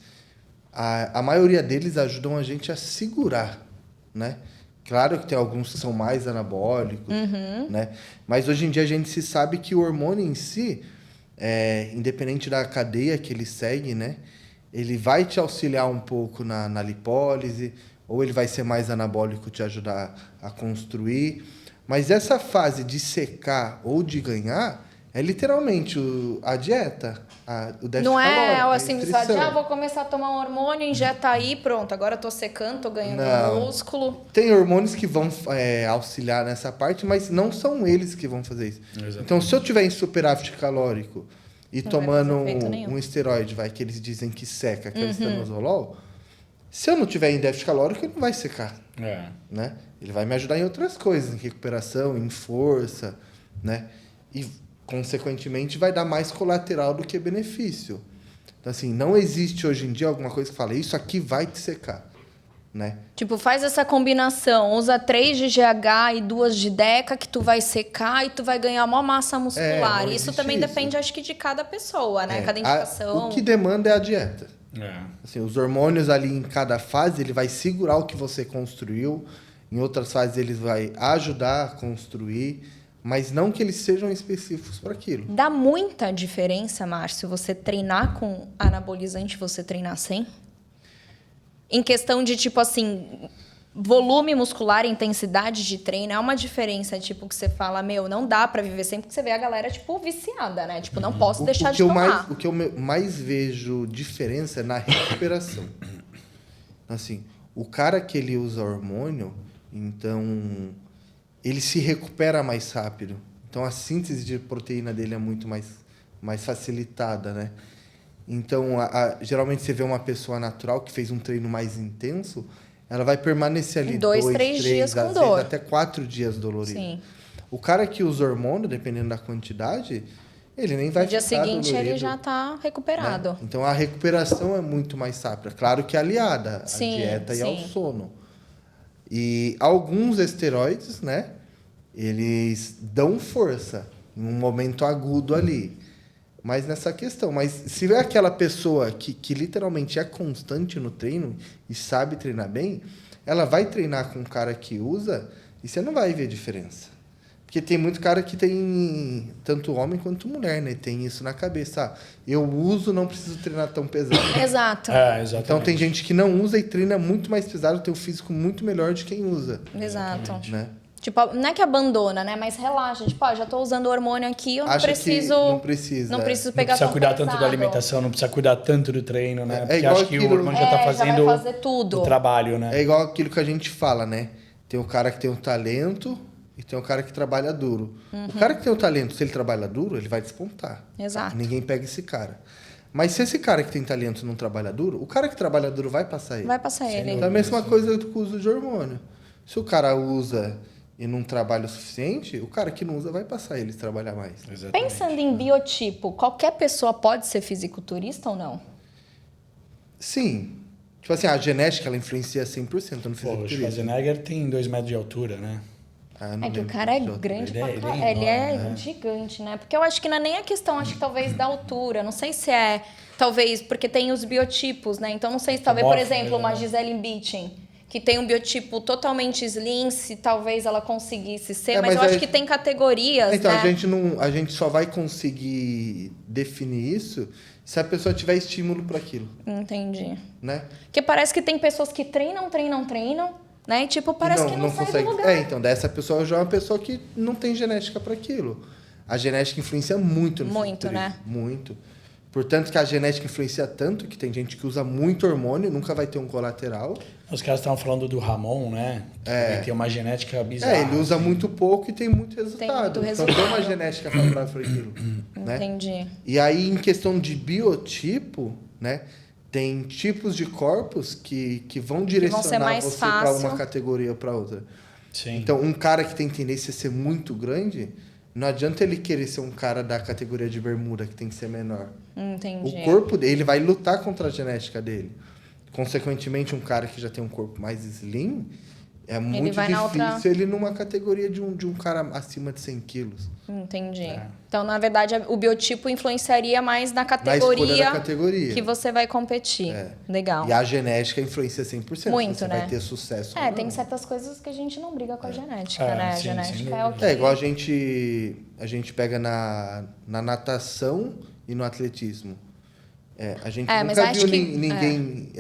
A maioria deles ajudam a gente a segurar, né? Claro que tem alguns que são mais anabólicos, né? Mas hoje em dia a gente se sabe que o hormônio em si, independente da cadeia que ele segue, né? Ele vai te auxiliar um pouco na lipólise, ou ele vai ser mais anabólico, te ajudar a construir. Mas essa fase de secar ou de ganhar é literalmente a dieta, o déficit Não é calórico, a assim, restrição. vou começar a tomar um hormônio, injeta aí, pronto, agora eu tô secando, tô ganhando músculo. Tem hormônios que vão auxiliar nessa parte, mas não são eles que vão fazer isso. Exatamente. Então, se eu tiver em superávit calórico e Não tomando vai fazer efeito nenhum. um esteroide, que eles dizem que seca, que é o estanozolol, se eu não tiver em déficit calórico, ele não vai secar. Né? Ele vai me ajudar em outras coisas, em recuperação, em força, né? E, consequentemente, vai dar mais colateral do que benefício. Então, assim, não existe hoje em dia alguma coisa que fala, isso aqui vai te secar, né? Tipo, faz essa combinação, usa 3 de GH e 2 de Deca, que tu vai secar e tu vai ganhar uma massa muscular. não Isso existe também isso. depende, acho que, de cada pessoa, né? Cada indicação. O que demanda é a dieta. Assim, os hormônios ali em cada fase, ele vai segurar o que você construiu. Em outras fases, ele vai ajudar a construir. Mas não que eles sejam específicos para aquilo. Dá muita diferença, Márcio, você treinar com anabolizante e você treinar sem? Em questão de, tipo assim, volume muscular, intensidade de treino, é uma diferença, tipo, que você fala, não dá para viver sem, porque você vê a galera, tipo, viciada, né? Tipo, não posso deixar de tomar. O que eu mais vejo diferença é na recuperação. Assim, o cara que ele usa hormônio, então... ele se recupera mais rápido. Então, a síntese de proteína dele é muito mais facilitada, né? Então, geralmente você vê uma pessoa natural que fez um treino mais intenso, ela vai permanecer ali 2, 3 dias com às dor. vezes até 4 dias dolorido. Sim. O cara que usa hormônio, dependendo da quantidade, ele nem vai No dia ficar seguinte, dolorido, ele já tá recuperado. né? Então, a recuperação é muito mais rápida. Claro que aliada à dieta e ao sim. sono. E alguns esteroides, né? Eles dão força em um momento agudo ali. Mas nessa questão. Mas se é aquela pessoa que literalmente é constante no treino e sabe treinar bem, ela vai treinar com um cara que usa e você não vai ver diferença. Porque tem muito cara que tem, tanto homem quanto mulher, né? Tem isso na cabeça. Eu uso, não preciso treinar tão pesado. Exato. Exatamente. Então tem gente que não usa e treina muito mais pesado, tem o físico muito melhor de quem usa. Exato. Né? Tipo, não é que abandona, né? Mas relaxa. Tipo, já tô usando hormônio aqui, eu não Acha preciso... que não precisa. Não preciso Não pegar precisa tão cuidar pesado. tanto da alimentação, não precisa cuidar tanto do treino, né? Porque igual acho que o aquilo- hormônio já tá já vai fazendo fazer tudo. o trabalho, né? É igual aquilo que a gente fala, né? Tem o cara que tem o talento e tem o cara que trabalha duro. O cara que tem o talento, se ele trabalha duro, ele vai despontar. Exato. Ninguém pega esse cara. Mas se esse cara que tem talento não trabalha duro, o cara que trabalha duro vai passar ele. Vai passar ele. Então, a mesma coisa com o uso de hormônio. Se o cara usa e não trabalha o suficiente, o cara que não usa vai passar ele a trabalhar mais. Exatamente. Pensando em biotipo, qualquer pessoa pode ser fisiculturista ou não? Sim. Tipo assim, a genética, ela influencia 100% no Pô, o fisiculturismo. Schwarzenegger tem 2 metros de altura, né? Não É que o lembro cara é de outro. grande Ele pra é caralho. enorme, Ele é né? gigante, né? Porque eu acho que não é nem a questão, acho que talvez da altura. Não sei se é, talvez, porque tem os biotipos, né? Então não sei se talvez, por Morfo, exemplo, uma né? Gisele Bündchen, que tem um biotipo totalmente slim, se talvez ela conseguisse ser, mas mas eu acho aí- que tem categorias, Então, né? a gente só vai conseguir definir isso se a pessoa tiver estímulo para aquilo, Entendi. né? Porque parece que tem pessoas que treinam, né? E tipo, parece que não sai consegue. do lugar. Então, dessa pessoa já é uma pessoa que não tem genética para aquilo. A genética influencia muito no Muito, fisiculturismo, né? Muito. Portanto, que a genética influencia tanto que tem gente que usa muito hormônio, nunca vai ter um colateral. Os caras estavam falando do Ramon, né? Que também tem uma genética bizarra. Ele usa assim. muito pouco e tem muito resultado. muito Então, tem uma resultado. genética favorável para aquilo. Né? Entendi. E aí, em questão de biotipo, né? Tem tipos de corpos que vão ser direcionar mais você para fácil. uma categoria ou para outra. Sim. Então, um cara que tem tendência a ser muito grande, não adianta ele querer ser um cara da categoria de bermuda, que tem que ser menor. Entendi. O corpo dele, ele vai lutar contra a genética dele. Consequentemente, um cara que já tem um corpo mais slim, é muito vai na difícil outra- ele numa categoria de um cara acima de 100 quilos. Entendi. É. Então, na verdade, o biotipo influenciaria mais na Na escolha categoria, da categoria. que você vai competir. É. Legal. E a genética influencia 100%. Muito, você né? vai ter sucesso ou É, não. tem certas coisas que a gente não briga com a genética, É, né? A sim, genética sem é o dúvida. que... É igual a gente pega na natação e no atletismo. A gente É, mas nunca acho viu que- ninguém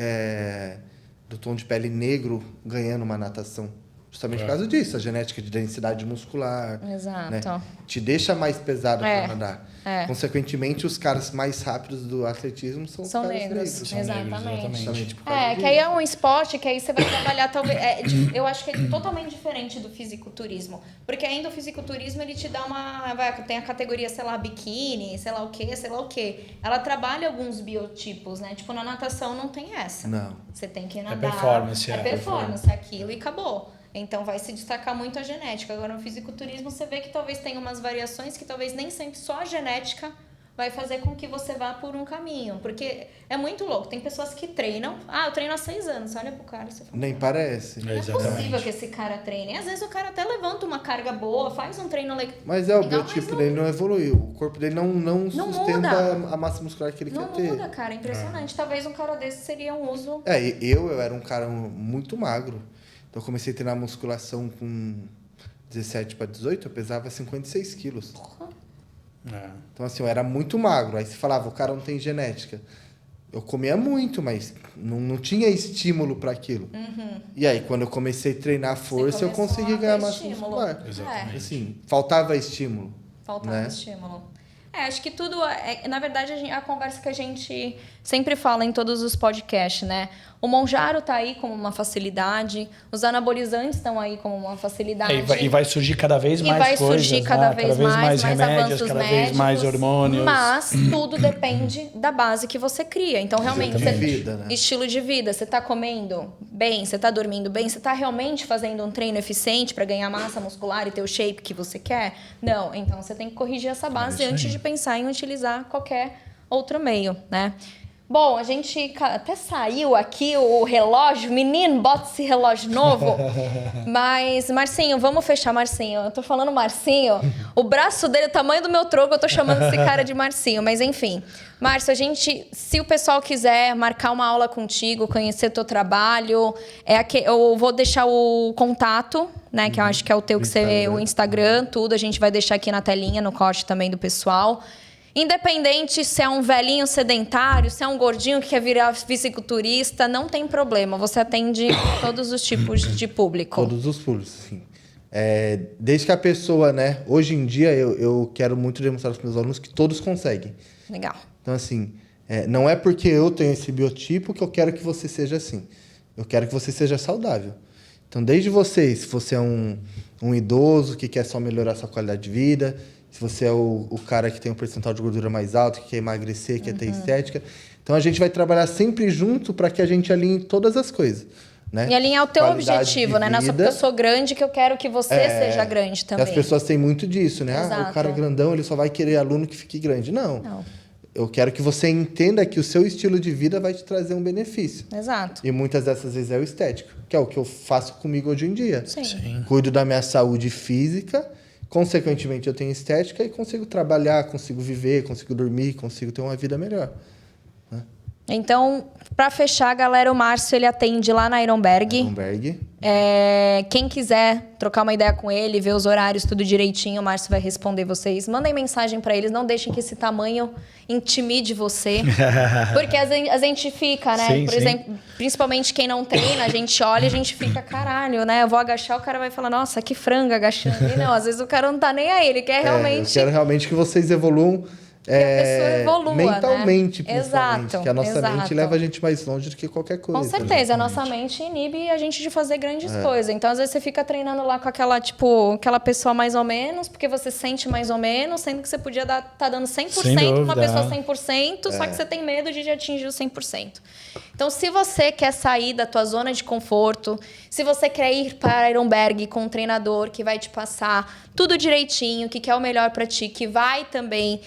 do tom de pele negro ganhando uma natação. Justamente por causa disso, a genética de densidade muscular. Exato. Né? Te deixa mais pesado É, para nadar. é. Consequentemente, os caras mais rápidos do atletismo são os São caras negros. negros. São negros, Exatamente. Justamente por causa É, que disso. aí é um esporte que aí você vai trabalhar, talvez. Eu acho que é totalmente diferente do fisiculturismo. Porque ainda o fisiculturismo ele te dá uma. Tem a categoria, sei lá, biquíni, sei lá o quê, sei lá o quê. Ela trabalha alguns biotipos, né? Tipo, na natação não tem essa. Não. Você tem que nadar. performance, É é. performance, aquilo e acabou. Então vai se destacar muito a genética. Agora no fisiculturismo você vê que talvez tenha umas variações que talvez nem sempre só a genética vai fazer com que você vá por um caminho. Porque é muito louco. Tem pessoas que treinam. Ah, eu treino há 6 anos. Você olha pro cara e você fala... Nem parece. Não é possível que esse cara treine. E às vezes o cara até levanta uma carga boa, faz um treino legal. Mas o Legal, biotipo mas dele não evoluiu. O corpo dele não sustenta a massa muscular que ele Não quer ter. muda, cara. É impressionante. Talvez um cara desse seria um uso... Eu era um cara muito magro. Então eu comecei a treinar musculação com 17 para 18, eu pesava 56 quilos. É. Então assim, eu era muito magro. Aí você falava, o cara não tem genética. Eu comia muito, mas não tinha estímulo para aquilo. E aí, quando eu comecei a treinar força, eu começou consegui a ganhar ter massa estímulo. muscular. Exatamente. Assim, faltava estímulo. Faltava né? estímulo. Acho que tudo... na verdade, a conversa que a gente sempre fala em todos os podcasts, né? O Monjaro tá aí como uma facilidade, os anabolizantes estão aí como uma facilidade. E vai surgir cada vez E mais vai coisas, surgir cada né? vez mais remédios, avanços cada médicos, vez mais hormônios. Mas tudo depende da base que você cria. Então, realmente, Estilo de vida, né? estilo de vida. Você está comendo bem, você está dormindo bem, você está realmente fazendo um treino eficiente para ganhar massa muscular e ter o shape que você quer? Não. Então, você tem que corrigir essa base antes de pensar em utilizar qualquer outro meio, né? Bom, a gente até saiu aqui o relógio. Menino, bota esse relógio novo. Mas, Marcinho, vamos fechar, Marcinho. Eu tô falando Marcinho. O braço dele é o tamanho do meu tronco, eu tô chamando esse cara de Marcinho. Mas, enfim. Márcio, se o pessoal quiser marcar uma aula contigo, conhecer teu trabalho, eu vou deixar o contato, né? Que eu acho que é o teu, o Instagram, tudo. A gente vai deixar aqui na telinha, no corte também do pessoal. Independente se é um velhinho sedentário, se é um gordinho que quer virar fisiculturista, não tem problema. Você atende todos os tipos de público. Todos os públicos, sim. Desde que a pessoa, né? Hoje em dia, eu quero muito demonstrar aos meus alunos que todos conseguem. Legal. Então, assim, não é porque eu tenho esse biotipo que eu quero que você seja assim. Eu quero que você seja saudável. Então, desde você, se você é um idoso que quer só melhorar sua qualidade de vida, se você é o cara que tem um percentual de gordura mais alto, que quer emagrecer, que quer ter estética. Então, a gente vai trabalhar sempre junto para que a gente alinhe todas as coisas. Né? E alinhar o teu Qualidade objetivo, né? Não é só vida. porque eu sou grande que eu quero que você seja grande também. As pessoas têm muito disso, né? Exato. O cara grandão, ele só vai querer aluno que fique grande. Não. Eu quero que você entenda que o seu estilo de vida vai te trazer um benefício. Exato. E muitas dessas vezes é o estético, que é o que eu faço comigo hoje em dia. Sim. Cuido da minha saúde física, consequentemente eu tenho estética e consigo trabalhar, consigo viver, consigo dormir, consigo ter uma vida melhor. Então, para fechar, galera, o Márcio ele atende lá na Ironberg. Quem quiser trocar uma ideia com ele, ver os horários, tudo direitinho, o Márcio vai responder vocês. Mandem mensagem para eles, não deixem que esse tamanho intimide você. Porque a gente fica, né? Sim, Por exemplo, principalmente quem não treina, a gente olha e a gente fica, caralho, né? Eu vou agachar, o cara vai falar, nossa, que franga agachando. E não, às vezes o cara não tá nem aí, ele quer realmente... Eu quero realmente que vocês evoluam. Que a pessoa evolua, mentalmente, né? principalmente. Exato, que a nossa exato. mente leva a gente mais longe do que qualquer coisa. Com certeza, a nossa mente inibe a gente de fazer grandes coisas. Então, às vezes, você fica treinando lá com aquela pessoa mais ou menos, porque você sente mais ou menos, sendo que você podia tá dando 100% pra uma pessoa 100%, só que você tem medo de atingir o 100%. Então, se você quer sair da tua zona de conforto, se você quer ir para a Ironberg com um treinador que vai te passar tudo direitinho, que quer o melhor para ti, que vai também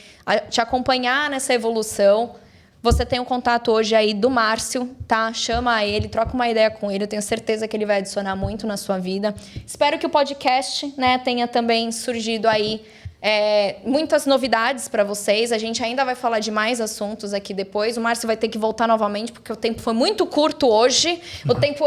te acompanhar nessa evolução, você tem um contato hoje aí do Márcio, tá? Chama ele, troca uma ideia com ele. Eu tenho certeza que ele vai adicionar muito na sua vida. Espero que o podcast, né, tenha também surgido aí muitas novidades para vocês. A gente ainda vai falar de mais assuntos aqui depois. O Márcio vai ter que voltar novamente, porque o tempo foi muito curto hoje.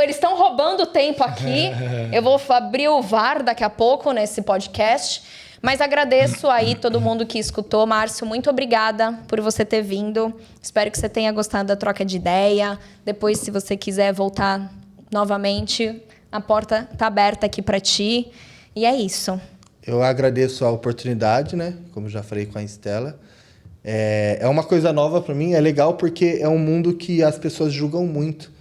Eles estão roubando o tempo aqui. Eu vou abrir o VAR daqui a pouco nesse podcast. Mas agradeço aí todo mundo que escutou. Márcio, muito obrigada por você ter vindo. Espero que você tenha gostado da troca de ideia. Depois, se você quiser voltar novamente, a porta está aberta aqui para ti. E é isso. Eu agradeço a oportunidade, né? Como eu já falei com a Estela. É uma coisa nova para mim. É legal porque é um mundo que as pessoas julgam muito.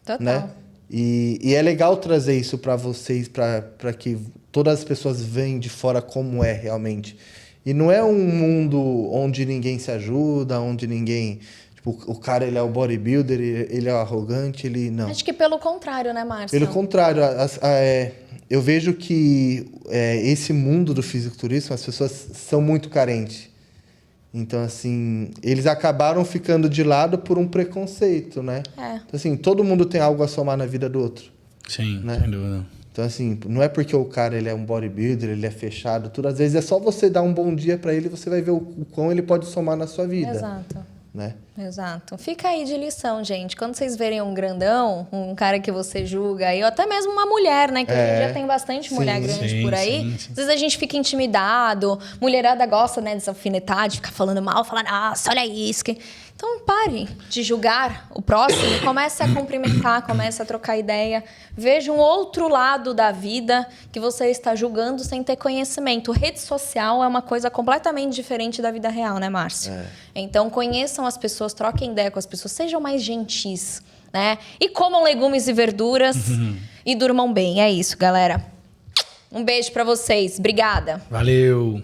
Total. Né? E é legal trazer isso para vocês, para que todas as pessoas veem de fora como é realmente. E não é um mundo onde ninguém se ajuda, onde ninguém... Tipo, o cara, ele é o bodybuilder, ele é o arrogante, ele... Não. Acho que pelo contrário, né, Márcio? Pelo contrário. Eu vejo que esse mundo do fisiculturismo, as pessoas são muito carentes. Então, assim, eles acabaram ficando de lado por um preconceito, né? Então, assim, todo mundo tem algo a somar na vida do outro. Sim, né? sem dúvida. Então, assim, não é porque o cara ele é um bodybuilder, ele é fechado, tudo. Às vezes é só você dar um bom dia para ele e você vai ver o quão ele pode somar na sua vida. Exato. Né? Exato. Fica aí de lição, gente. Quando vocês verem um grandão, um cara que você julga aí, ou até mesmo uma mulher, né? Que hoje em dia tem bastante mulher grande por aí. Às vezes a gente fica intimidado. Mulherada gosta, né, dessa alfinetar, de ficar falando mal, falar, nossa, olha isso. Então, pare de julgar o próximo, comece a cumprimentar, comece a trocar ideia. Veja um outro lado da vida que você está julgando sem ter conhecimento. Rede social é uma coisa completamente diferente da vida real, né, Márcio? Então, conheçam as pessoas, troquem ideia com as pessoas, sejam mais gentis, né? E comam legumes e verduras e durmam bem. É isso, galera. Um beijo para vocês. Obrigada. Valeu.